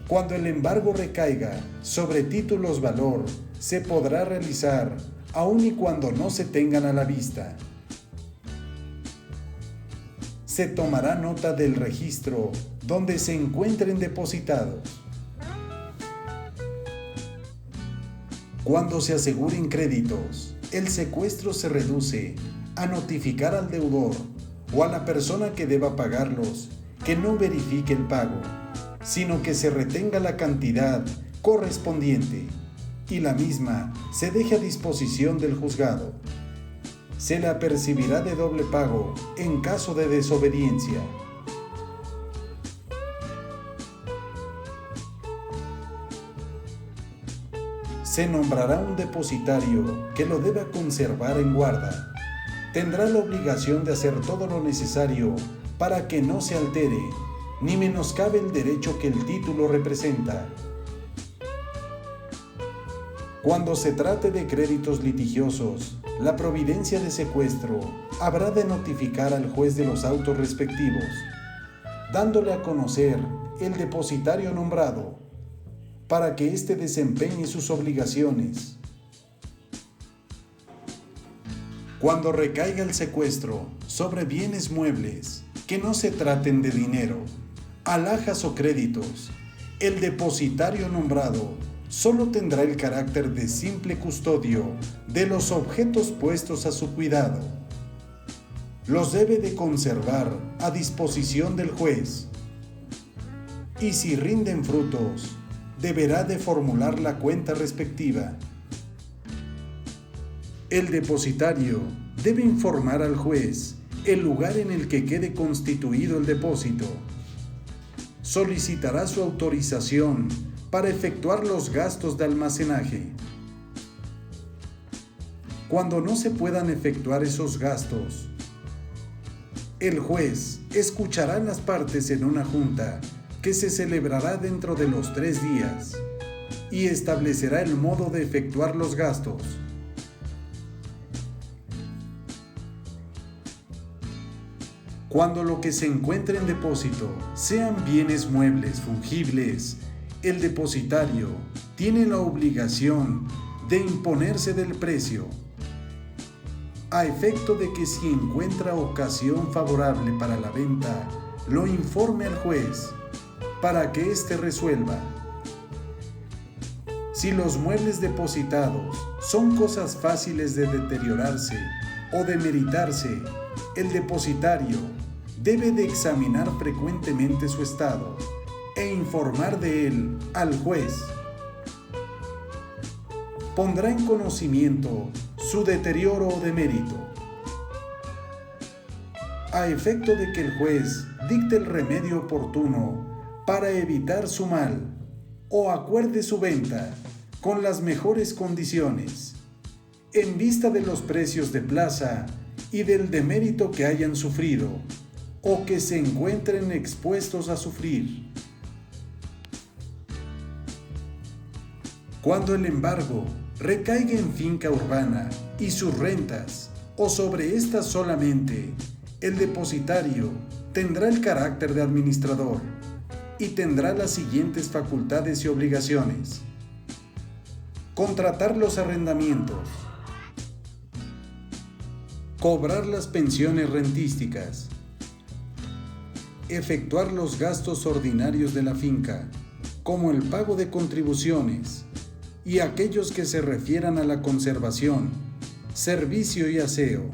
Cuando el embargo recaiga sobre títulos valor, se podrá realizar aun y cuando no se tengan a la vista. Se tomará nota del registro donde se encuentren depositados. Cuando se aseguren créditos, el secuestro se reduce a notificar al deudor o a la persona que deba pagarlos que no verifique el pago, sino que se retenga la cantidad correspondiente y la misma se deje a disposición del juzgado. Se le apercibirá de doble pago en caso de desobediencia. Se nombrará un depositario que lo deba conservar en guarda. Tendrá la obligación de hacer todo lo necesario para que no se altere ni menoscabe el derecho que el título representa. Cuando se trate de créditos litigiosos, la providencia de secuestro habrá de notificar al juez de los autos respectivos, dándole a conocer el depositario nombrado, para que éste desempeñe sus obligaciones. Cuando recaiga el secuestro sobre bienes muebles que no se traten de dinero, alhajas o créditos, el depositario nombrado solo tendrá el carácter de simple custodio de los objetos puestos a su cuidado. Los debe de conservar a disposición del juez y si rinden frutos, deberá de formular la cuenta respectiva. El depositario debe informar al juez el lugar en el que quede constituido el depósito. Solicitará su autorización para efectuar los gastos de almacenaje. Cuando no se puedan efectuar esos gastos, el juez escuchará a las partes en una junta que se celebrará dentro de los 3 días y establecerá el modo de efectuar los gastos. Cuando lo que se encuentre en depósito sean bienes muebles fungibles El depositario tiene la obligación de imponerse del precio, a efecto de que si encuentra ocasión favorable para la venta, lo informe al juez para que éste resuelva. Si los muebles depositados son cosas fáciles de deteriorarse o de demeritarse, el depositario debe de examinar frecuentemente su estado e informar de él al juez. Pondrá en conocimiento su deterioro o demérito, a efecto de que el juez dicte el remedio oportuno para evitar su mal o acuerde su venta con las mejores condiciones, en vista de los precios de plaza y del demérito que hayan sufrido o que se encuentren expuestos a sufrir. Cuando el embargo recaiga en finca urbana y sus rentas, o sobre estas solamente, el depositario tendrá el carácter de administrador y tendrá las siguientes facultades y obligaciones: contratar los arrendamientos, cobrar las pensiones rentísticas, efectuar los gastos ordinarios de la finca, como el pago de contribuciones y aquellos que se refieran a la conservación, servicio y aseo.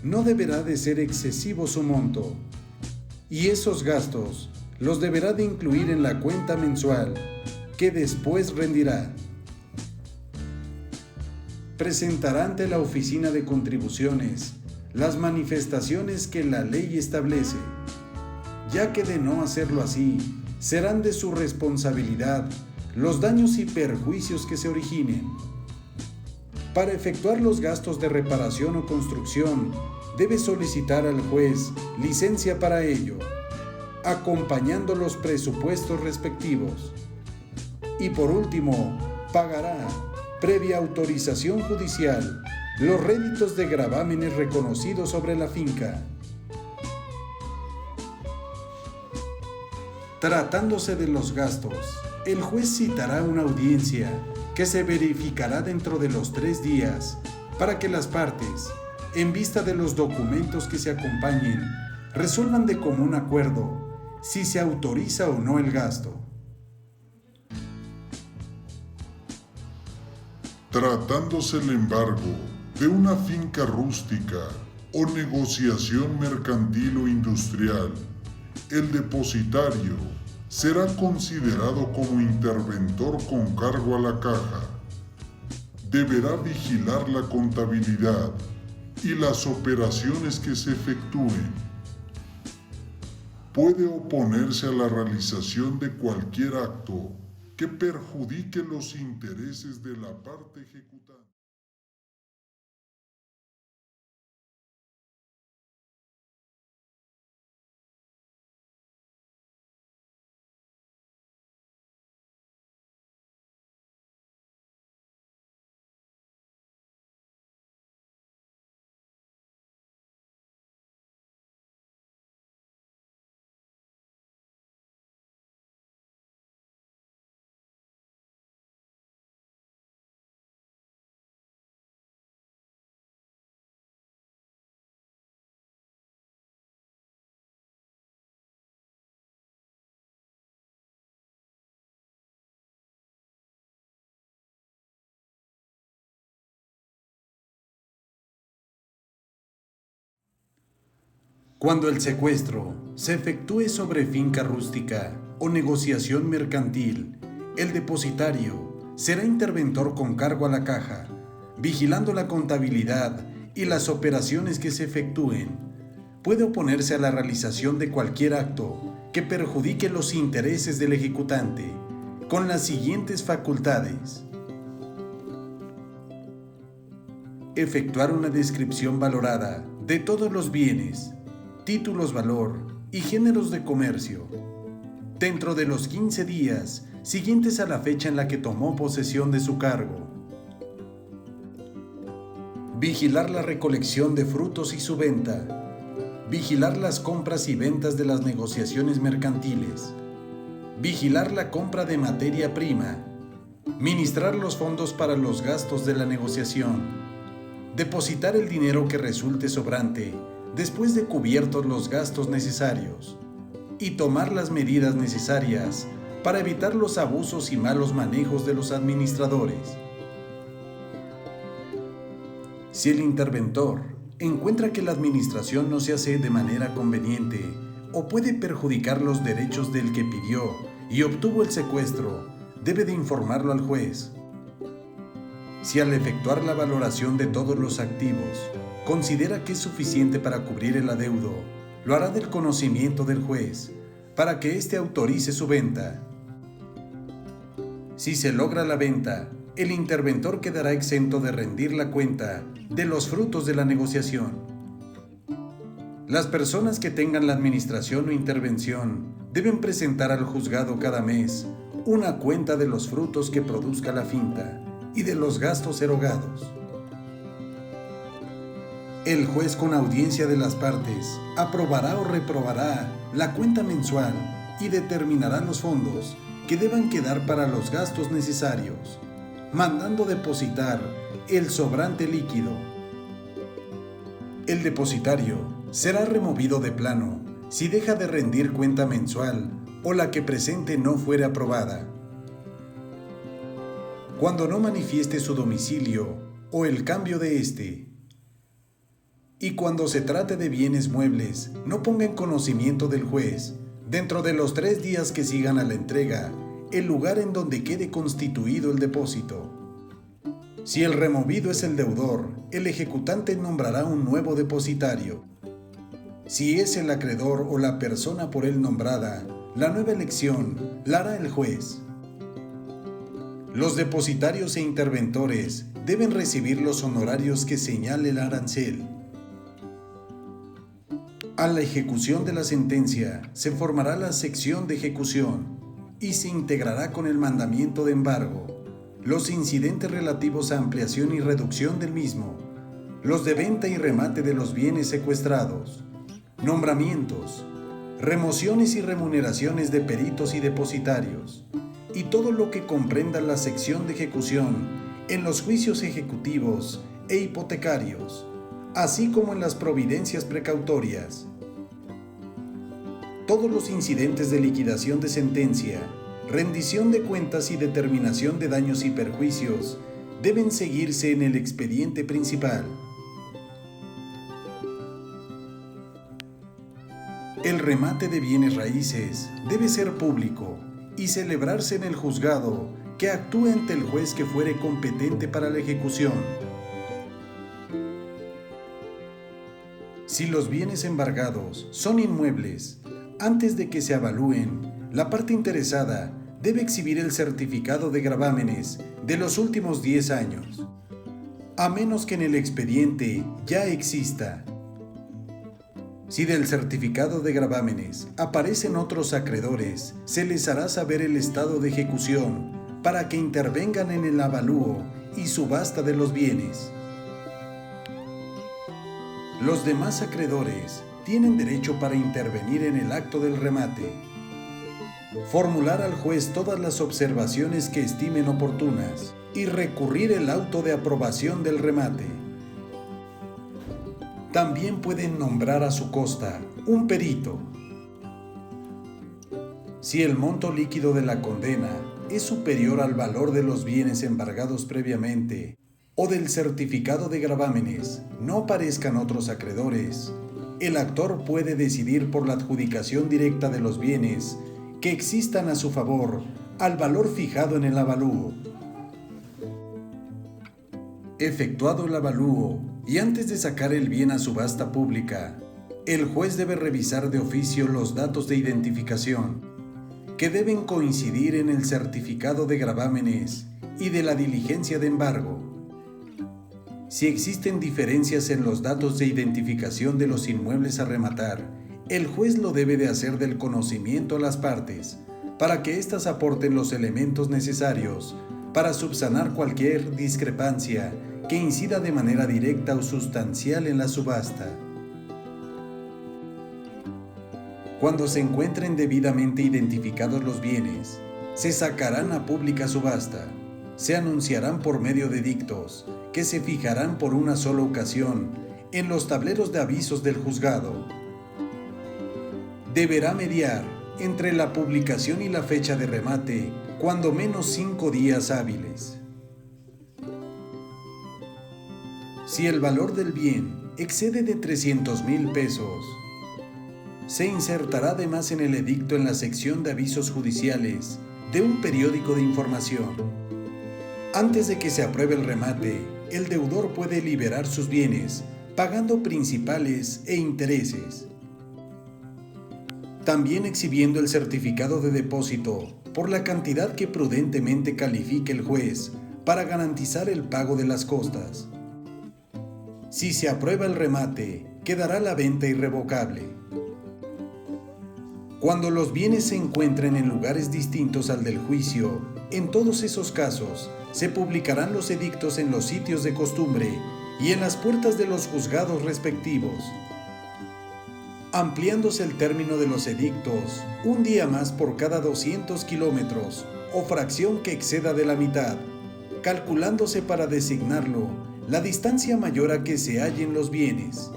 No deberá de ser excesivo su monto, y esos gastos los deberá de incluir en la cuenta mensual que después rendirá. Presentará ante la Oficina de Contribuciones las manifestaciones que la ley establece, ya que de no hacerlo así, serán de su responsabilidad los daños y perjuicios que se originen. Para efectuar los gastos de reparación o construcción, debe solicitar al juez licencia para ello, acompañando los presupuestos respectivos. Y por último, pagará, previa autorización judicial, los réditos de gravámenes reconocidos sobre la finca. Tratándose de los gastos, el juez citará una audiencia que se verificará dentro de los 3 días para que las partes, en vista de los documentos que se acompañen, resuelvan de común acuerdo si se autoriza o no el gasto. Tratándose el embargo de una finca rústica o negociación mercantil o industrial, el depositario será considerado como interventor con cargo a la caja. Deberá vigilar la contabilidad y las operaciones que se efectúen. Puede oponerse a la realización de cualquier acto que perjudique los intereses de la parte ejecutante. Cuando el secuestro se efectúe sobre finca rústica o negociación mercantil, el depositario será interventor con cargo a la caja, vigilando la contabilidad y las operaciones que se efectúen. Puede oponerse a la realización de cualquier acto que perjudique los intereses del ejecutante, con las siguientes facultades: efectuar una descripción valorada de todos los bienes, títulos valor y géneros de comercio, dentro de los 15 días siguientes a la fecha en la que tomó posesión de su cargo. Vigilar la recolección de frutos y su venta. Vigilar las compras y ventas de las negociaciones mercantiles. vigilar la compra de materia prima, ministrar los fondos para los gastos de la negociación, depositar el dinero que resulte sobrante después de cubiertos los gastos necesarios y tomar las medidas necesarias para evitar los abusos y malos manejos de los administradores. Si el interventor encuentra que la administración no se hace de manera conveniente o puede perjudicar los derechos del que pidió y obtuvo el secuestro, debe de informarlo al juez. Si al efectuar la valoración de todos los activos considera que es suficiente para cubrir el adeudo, lo hará del conocimiento del juez para que éste autorice su venta. Si se logra la venta, el interventor quedará exento de rendir la cuenta de los frutos de la negociación. Las personas que tengan la administración o intervención deben presentar al juzgado cada mes una cuenta de los frutos que produzca la finta y de los gastos erogados. El juez, con audiencia de las partes, aprobará o reprobará la cuenta mensual y determinará los fondos que deban quedar para los gastos necesarios, mandando depositar el sobrante líquido. El depositario será removido de plano si deja de rendir cuenta mensual o la que presente no fuere aprobada. Cuando no manifieste su domicilio o el cambio de éste. Y cuando se trate de bienes muebles, no ponga en conocimiento del juez, dentro de los 3 días que sigan a la entrega, el lugar en donde quede constituido el depósito. Si el removido es el deudor, el ejecutante nombrará un nuevo depositario. Si es el acreedor o la persona por él nombrada, la nueva elección la hará el juez. Los depositarios e interventores deben recibir los honorarios que señale el arancel. A la ejecución de la sentencia se formará la sección de ejecución y se integrará con el mandamiento de embargo, los incidentes relativos a ampliación y reducción del mismo, los de venta y remate de los bienes secuestrados, nombramientos, remociones y remuneraciones de peritos y depositarios, y todo lo que comprenda la sección de ejecución en los juicios ejecutivos e hipotecarios, así como en las providencias precautorias. Todos los incidentes de liquidación de sentencia, rendición de cuentas y determinación de daños y perjuicios deben seguirse en el expediente principal. El remate de bienes raíces debe ser público y celebrarse en el juzgado que actúe ante el juez que fuere competente para la ejecución. Si los bienes embargados son inmuebles, antes de que se avalúen, la parte interesada debe exhibir el certificado de gravámenes de los últimos 10 años, a menos que en el expediente ya exista. Si del certificado de gravámenes aparecen otros acreedores, se les hará saber el estado de ejecución para que intervengan en el avalúo y subasta de los bienes. Los demás acreedores tienen derecho para intervenir en el acto del remate, formular al juez todas las observaciones que estimen oportunas y recurrir el auto de aprobación del remate. También pueden nombrar a su costa un perito. Si el monto líquido de la condena es superior al valor de los bienes embargados previamente o del certificado de gravámenes no aparezcan otros acreedores, el actor puede decidir por la adjudicación directa de los bienes que existan a su favor al valor fijado en el avalúo. Efectuado el avalúo y antes de sacar el bien a subasta pública, el juez debe revisar de oficio los datos de identificación que deben coincidir en el certificado de gravámenes y de la diligencia de embargo. Si existen diferencias en los datos de identificación de los inmuebles a rematar, el juez lo debe de hacer del conocimiento a las partes, para que éstas aporten los elementos necesarios para subsanar cualquier discrepancia que incida de manera directa o sustancial en la subasta. Cuando se encuentren debidamente identificados los bienes, se sacarán a pública subasta, se anunciarán por medio de edictos, que se fijarán por una sola ocasión en los tableros de avisos del juzgado. Deberá mediar entre la publicación y la fecha de remate cuando menos 5 días hábiles. Si el valor del bien excede de 300,000 pesos, se insertará además en el edicto en la sección de avisos judiciales de un periódico de información. Antes de que se apruebe el remate, el deudor puede liberar sus bienes pagando principales e intereses. También exhibiendo el certificado de depósito por la cantidad que prudentemente califique el juez para garantizar el pago de las costas. Si se aprueba el remate, quedará la venta irrevocable. Cuando los bienes se encuentren en lugares distintos al del juicio, en todos esos casos, se publicarán los edictos en los sitios de costumbre y en las puertas de los juzgados respectivos, ampliándose el término de los edictos un día más por cada 200 kilómetros o fracción que exceda de la mitad, calculándose para designarlo la distancia mayor a que se hallen los bienes.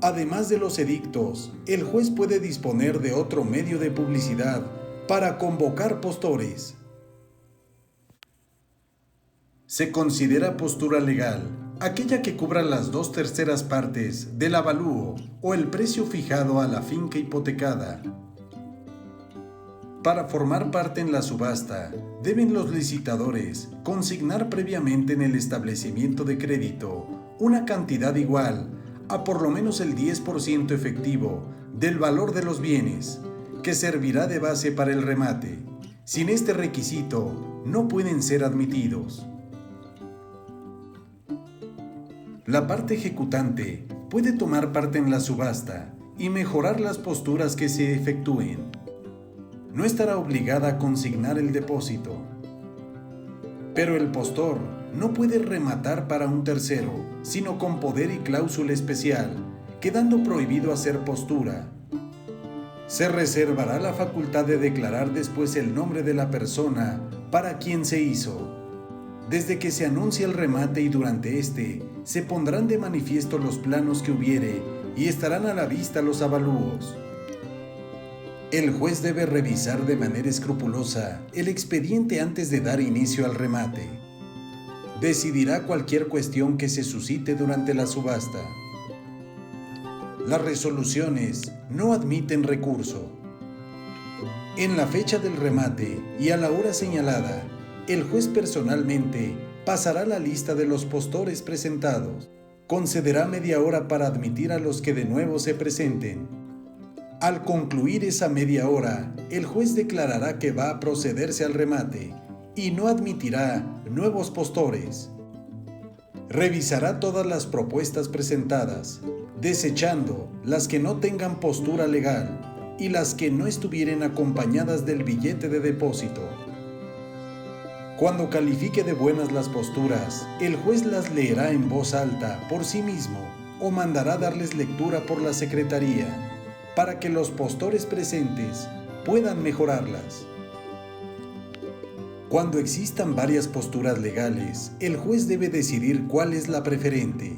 Además de los edictos, el juez puede disponer de otro medio de publicidad para convocar postores. Se considera postura legal aquella que cubra las 2/3 partes del avalúo o el precio fijado a la finca hipotecada. Para formar parte en la subasta, deben los licitadores consignar previamente en el establecimiento de crédito una cantidad igual a por lo menos el 10% efectivo del valor de los bienes, que servirá de base para el remate. Sin este requisito, no pueden ser admitidos. La parte ejecutante puede tomar parte en la subasta y mejorar las posturas que se efectúen. No estará obligada a consignar el depósito. Pero el postor no puede rematar para un tercero, sino con poder y cláusula especial, quedando prohibido hacer postura. Se reservará la facultad de declarar después el nombre de la persona para quien se hizo. Desde que se anuncia el remate y durante este, se pondrán de manifiesto los planos que hubiere y estarán a la vista los avalúos. El juez debe revisar de manera escrupulosa el expediente antes de dar inicio al remate. Decidirá cualquier cuestión que se suscite durante la subasta. Las resoluciones no admiten recurso. En la fecha del remate y a la hora señalada, el juez personalmente pasará la lista de los postores presentados. Concederá media hora para admitir a los que de nuevo se presenten. Al concluir esa media hora, el juez declarará que va a procederse al remate y no admitirá nuevos postores. Revisará todas las propuestas presentadas, desechando las que no tengan postura legal y las que no estuvieren acompañadas del billete de depósito. Cuando califique de buenas las posturas, el juez las leerá en voz alta por sí mismo o mandará darles lectura por la secretaría para que los postores presentes puedan mejorarlas. Cuando existan varias posturas legales, el juez debe decidir cuál es la preferente.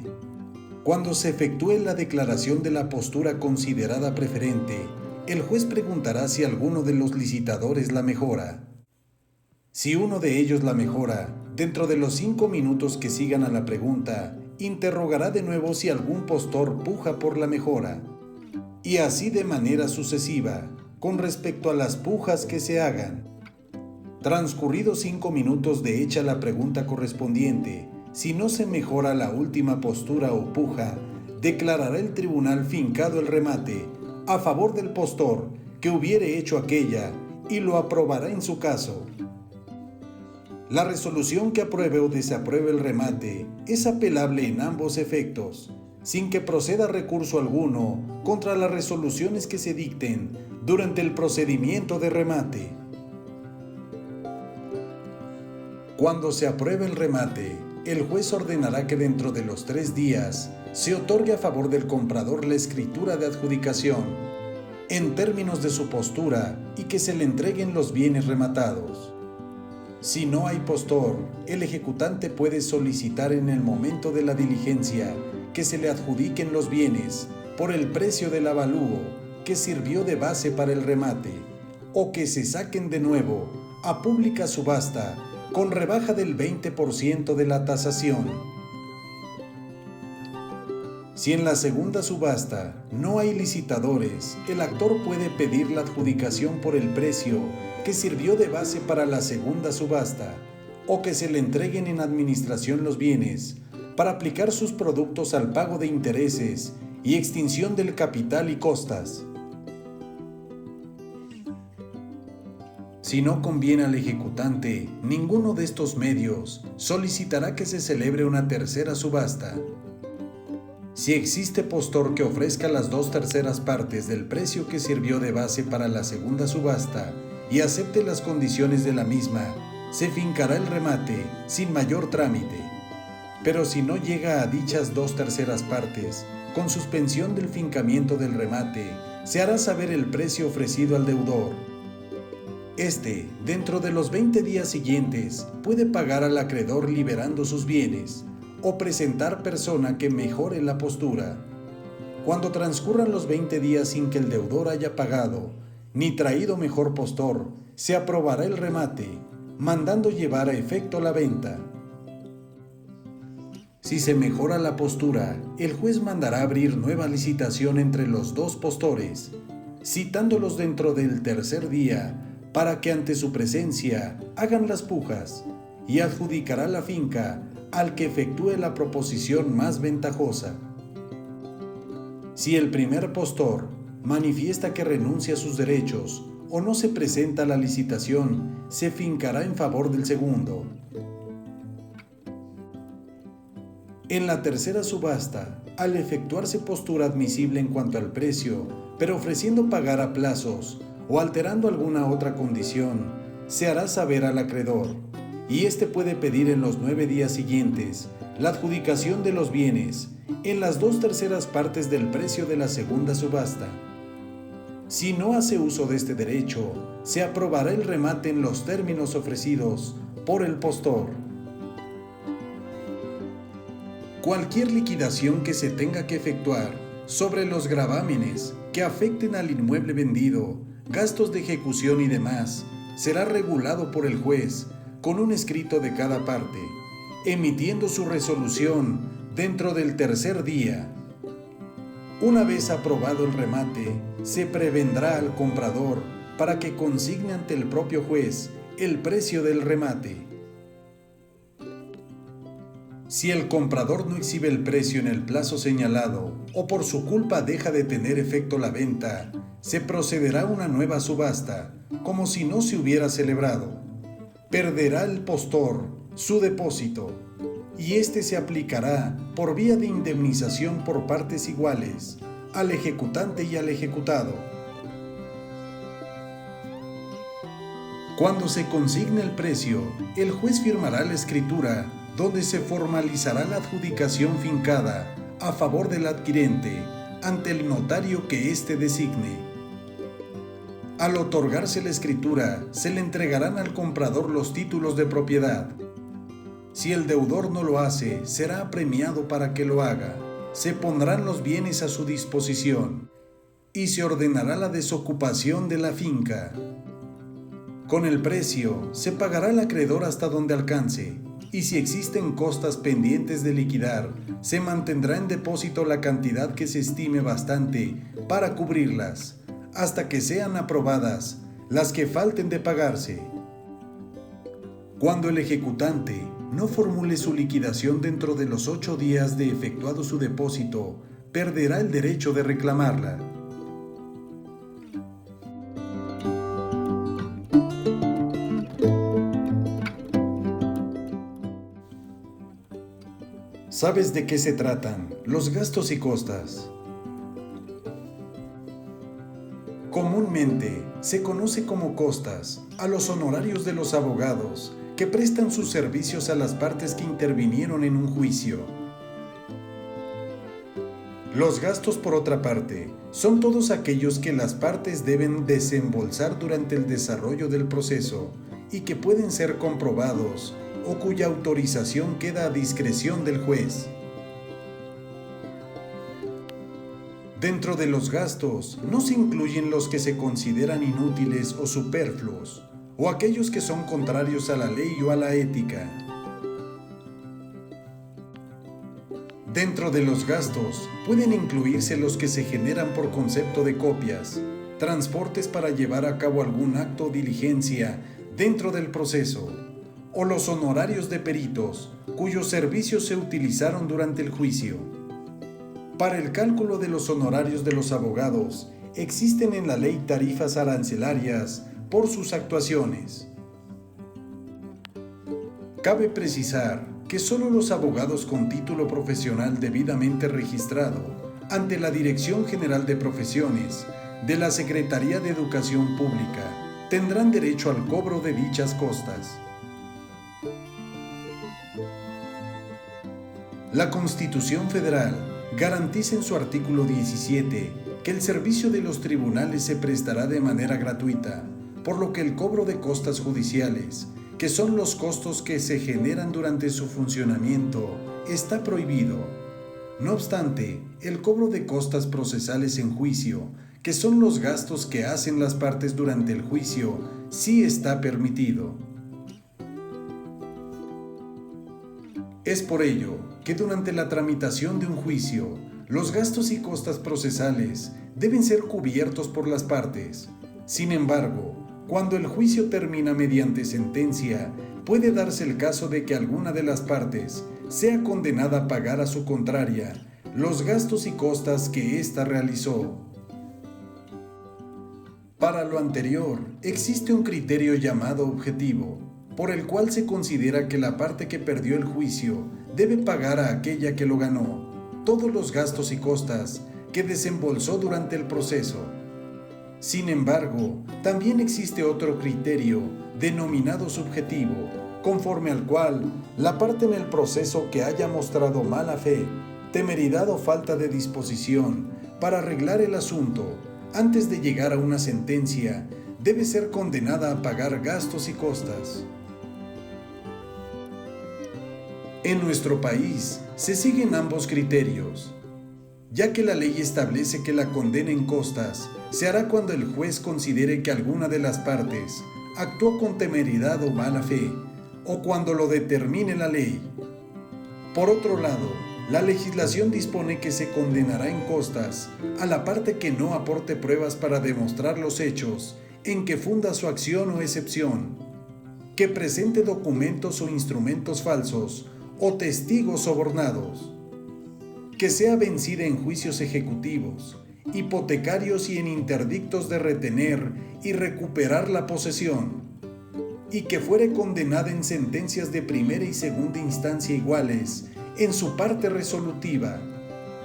Cuando se efectúe la declaración de la postura considerada preferente, el juez preguntará si alguno de los licitadores la mejora. Si uno de ellos la mejora, dentro de los 5 minutos que sigan a la pregunta, interrogará de nuevo si algún postor puja por la mejora, y así de manera sucesiva, con respecto a las pujas que se hagan. Transcurridos 5 minutos de hecha la pregunta correspondiente, si no se mejora la última postura o puja, declarará el tribunal fincado el remate a favor del postor que hubiere hecho aquella y lo aprobará en su caso. La resolución que apruebe o desapruebe el remate es apelable en ambos efectos, sin que proceda recurso alguno contra las resoluciones que se dicten durante el procedimiento de remate. Cuando se apruebe el remate, el juez ordenará que dentro de los 3 días se otorgue a favor del comprador la escritura de adjudicación, en términos de su postura y que se le entreguen los bienes rematados. Si no hay postor, el ejecutante puede solicitar en el momento de la diligencia que se le adjudiquen los bienes por el precio del avalúo que sirvió de base para el remate, o que se saquen de nuevo a pública subasta con rebaja del 20% de la tasación. Si en la segunda subasta no hay licitadores, el actor puede pedir la adjudicación por el precio que sirvió de base para la segunda subasta, o que se le entreguen en administración los bienes para aplicar sus productos al pago de intereses y extinción del capital y costas. Si no conviene al ejecutante ninguno de estos medios, solicitará que se celebre una tercera subasta. Si existe postor que ofrezca las 2/3 partes del precio que sirvió de base para la segunda subasta y acepte las condiciones de la misma, se fincará el remate sin mayor trámite. Pero si no llega a dichas 2/3 partes, con suspensión del fincamiento del remate, se hará saber el precio ofrecido al deudor. Este, dentro de los 20 días siguientes, puede pagar al acreedor liberando sus bienes o presentar persona que mejore la postura. Cuando transcurran los 20 días sin que el deudor haya pagado ni traído mejor postor, se aprobará el remate, mandando llevar a efecto la venta. Si se mejora la postura, el juez mandará abrir nueva licitación entre los dos postores, citándolos dentro del tercer día para que ante su presencia hagan las pujas, y adjudicará la finca al que efectúe la proposición más ventajosa. Si el primer postor manifiesta que renuncia a sus derechos o no se presenta a la licitación, se fincará en favor del segundo. En la tercera subasta, al efectuarse postura admisible en cuanto al precio, pero ofreciendo pagar a plazos o alterando alguna otra condición, se hará saber al acreedor, y éste puede pedir en los 9 días siguientes la adjudicación de los bienes en las 2/3 partes del precio de la segunda subasta. Si no hace uso de este derecho, se aprobará el remate en los términos ofrecidos por el postor. Cualquier liquidación que se tenga que efectuar sobre los gravámenes que afecten al inmueble vendido, gastos de ejecución y demás, será regulado por el juez con un escrito de cada parte, emitiendo su resolución dentro del tercer día. Una vez aprobado el remate, se prevendrá al comprador para que consigne ante el propio juez el precio del remate. Si el comprador no exhibe el precio en el plazo señalado o por su culpa deja de tener efecto la venta, se procederá a una nueva subasta, como si no se hubiera celebrado. Perderá el postor su depósito y éste se aplicará por vía de indemnización por partes iguales al ejecutante y al ejecutado. Cuando se consigne el precio, el juez firmará la escritura donde se formalizará la adjudicación fincada a favor del adquirente ante el notario que éste designe. Al otorgarse la escritura, se le entregarán al comprador los títulos de propiedad. Si el deudor no lo hace, será apremiado para que lo haga. Se pondrán los bienes a su disposición y se ordenará la desocupación de la finca. Con el precio, se pagará al acreedor hasta donde alcance, y si existen costas pendientes de liquidar, se mantendrá en depósito la cantidad que se estime bastante para cubrirlas, hasta que sean aprobadas las que falten de pagarse. Cuando el ejecutante no formule su liquidación dentro de los 8 días de efectuado su depósito, perderá el derecho de reclamarla. ¿Sabes de qué se tratan los gastos y costas? Comúnmente se conoce como costas a los honorarios de los abogados que prestan sus servicios a las partes que intervinieron en un juicio. Los gastos, por otra parte, son todos aquellos que las partes deben desembolsar durante el desarrollo del proceso y que pueden ser comprobados o cuya autorización queda a discreción del juez. Dentro de los gastos no se incluyen los que se consideran inútiles o superfluos, o aquellos que son contrarios a la ley o a la ética. Dentro de los gastos pueden incluirse los que se generan por concepto de copias, transportes para llevar a cabo algún acto o diligencia dentro del proceso, o los honorarios de peritos cuyos servicios se utilizaron durante el juicio. Para el cálculo de los honorarios de los abogados, existen en la ley tarifas arancelarias por sus actuaciones. Cabe precisar que solo los abogados con título profesional debidamente registrado ante la Dirección General de Profesiones de la Secretaría de Educación Pública tendrán derecho al cobro de dichas costas. La Constitución Federal garantiza en su artículo 17 que el servicio de los tribunales se prestará de manera gratuita, por lo que el cobro de costas judiciales, que son los costos que se generan durante su funcionamiento, está prohibido. No obstante, el cobro de costas procesales en juicio, que son los gastos que hacen las partes durante el juicio, sí está permitido. Es por ello que durante la tramitación de un juicio, los gastos y costas procesales deben ser cubiertos por las partes. Sin embargo, cuando el juicio termina mediante sentencia, puede darse el caso de que alguna de las partes sea condenada a pagar a su contraria los gastos y costas que ésta realizó. Para lo anterior, existe un criterio llamado objetivo, por el cual se considera que la parte que perdió el juicio debe pagar a aquella que lo ganó todos los gastos y costas que desembolsó durante el proceso. Sin embargo, también existe otro criterio denominado subjetivo, conforme al cual la parte en el proceso que haya mostrado mala fe, temeridad o falta de disposición para arreglar el asunto antes de llegar a una sentencia debe ser condenada a pagar gastos y costas. En nuestro país se siguen ambos criterios, ya que la ley establece que la condena en costas se hará cuando el juez considere que alguna de las partes actuó con temeridad o mala fe, o cuando lo determine la ley. Por otro lado, la legislación dispone que se condenará en costas a la parte que no aporte pruebas para demostrar los hechos en que funda su acción o excepción, que presente documentos o instrumentos falsos o testigos sobornados, que sea vencida en juicios ejecutivos, hipotecarios y en interdictos de retener y recuperar la posesión, y que fuere condenada en sentencias de primera y segunda instancia iguales en su parte resolutiva,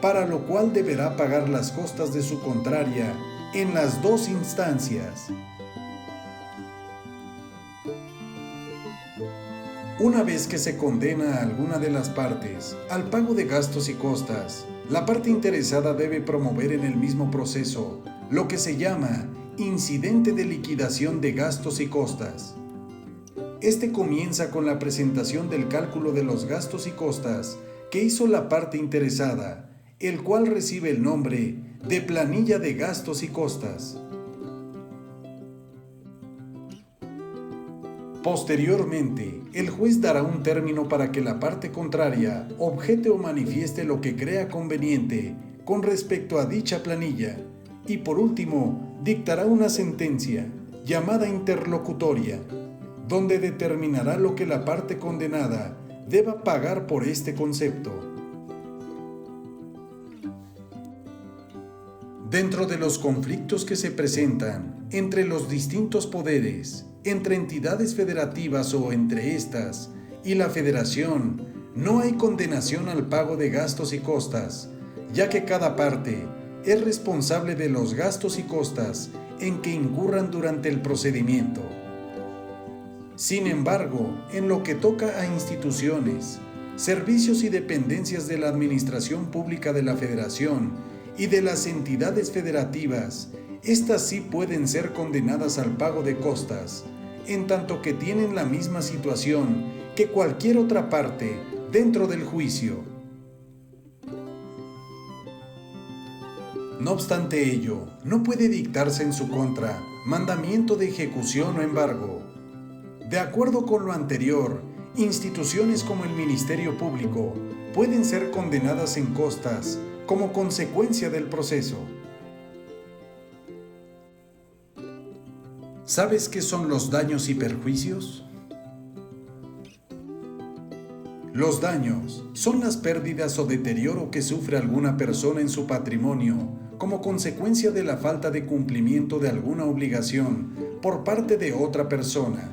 para lo cual deberá pagar las costas de su contraria en las dos instancias. Una vez que se condena a alguna de las partes al pago de gastos y costas, la parte interesada debe promover en el mismo proceso lo que se llama incidente de liquidación de gastos y costas. Este comienza con la presentación del cálculo de los gastos y costas que hizo la parte interesada, el cual recibe el nombre de planilla de gastos y costas. Posteriormente, el juez dará un término para que la parte contraria objete o manifieste lo que crea conveniente con respecto a dicha planilla y por último dictará una sentencia llamada interlocutoria, donde determinará lo que la parte condenada deba pagar por este concepto. Dentro de los conflictos que se presentan entre los distintos poderes, entre entidades federativas o entre estas y la federación, no hay condenación al pago de gastos y costas, ya que cada parte es responsable de los gastos y costas en que incurran durante el procedimiento. Sin embargo, en lo que toca a instituciones, servicios y dependencias de la Administración Pública de la Federación y de las entidades federativas, estas sí pueden ser condenadas al pago de costas, en tanto que tienen la misma situación que cualquier otra parte dentro del juicio. No obstante ello, no puede dictarse en su contra mandamiento de ejecución o embargo. De acuerdo con lo anterior, instituciones como el Ministerio Público pueden ser condenadas en costas como consecuencia del proceso. ¿Sabes qué son los daños y perjuicios? Los daños son las pérdidas o deterioro que sufre alguna persona en su patrimonio como consecuencia de la falta de cumplimiento de alguna obligación por parte de otra persona.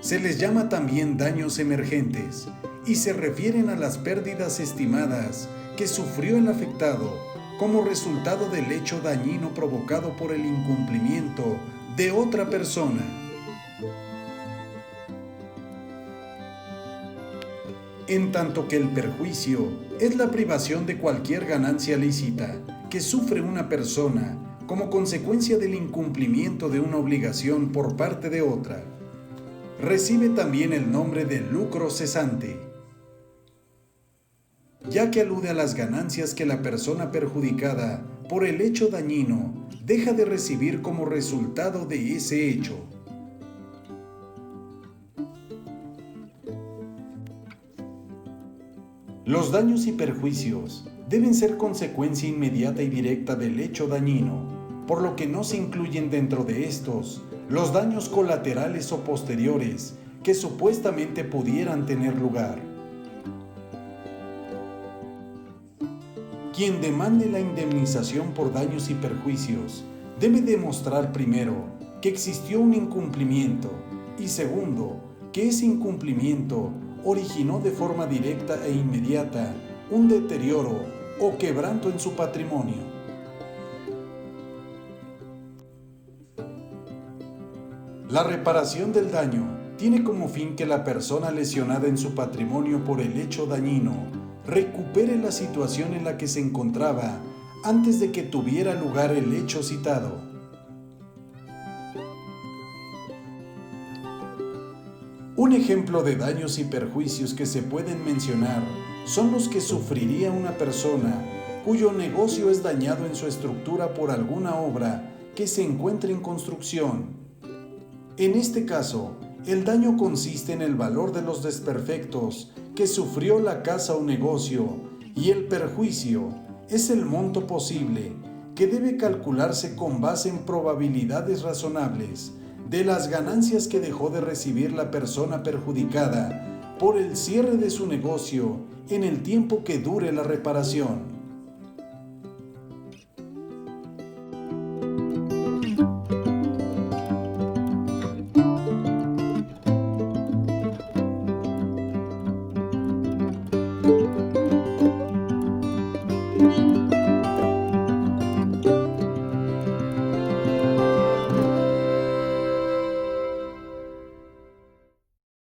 Se les llama también daños emergentes y se refieren a las pérdidas estimadas que sufrió el afectado como resultado del hecho dañino provocado por el incumplimiento de otra persona. En tanto que el perjuicio es la privación de cualquier ganancia lícita que sufre una persona como consecuencia del incumplimiento de una obligación por parte de otra. Recibe también el nombre de lucro cesante, ya que alude a las ganancias que la persona perjudicada por el hecho dañino deja de recibir como resultado de ese hecho. Los daños y perjuicios deben ser consecuencia inmediata y directa del hecho dañino, por lo que no se incluyen dentro de estos los daños colaterales o posteriores que supuestamente pudieran tener lugar. Quien demande la indemnización por daños y perjuicios debe demostrar primero que existió un incumplimiento y segundo, que ese incumplimiento originó de forma directa e inmediata un deterioro o quebranto en su patrimonio. La reparación del daño tiene como fin que la persona lesionada en su patrimonio por el hecho dañino recupere la situación en la que se encontraba antes de que tuviera lugar el hecho citado. Un ejemplo de daños y perjuicios que se pueden mencionar son los que sufriría una persona cuyo negocio es dañado en su estructura por alguna obra que se encuentre en construcción. En este caso, el daño consiste en el valor de los desperfectos que sufrió la casa o negocio y el perjuicio es el monto posible que debe calcularse con base en probabilidades razonables de las ganancias que dejó de recibir la persona perjudicada por el cierre de su negocio en el tiempo que dure la reparación.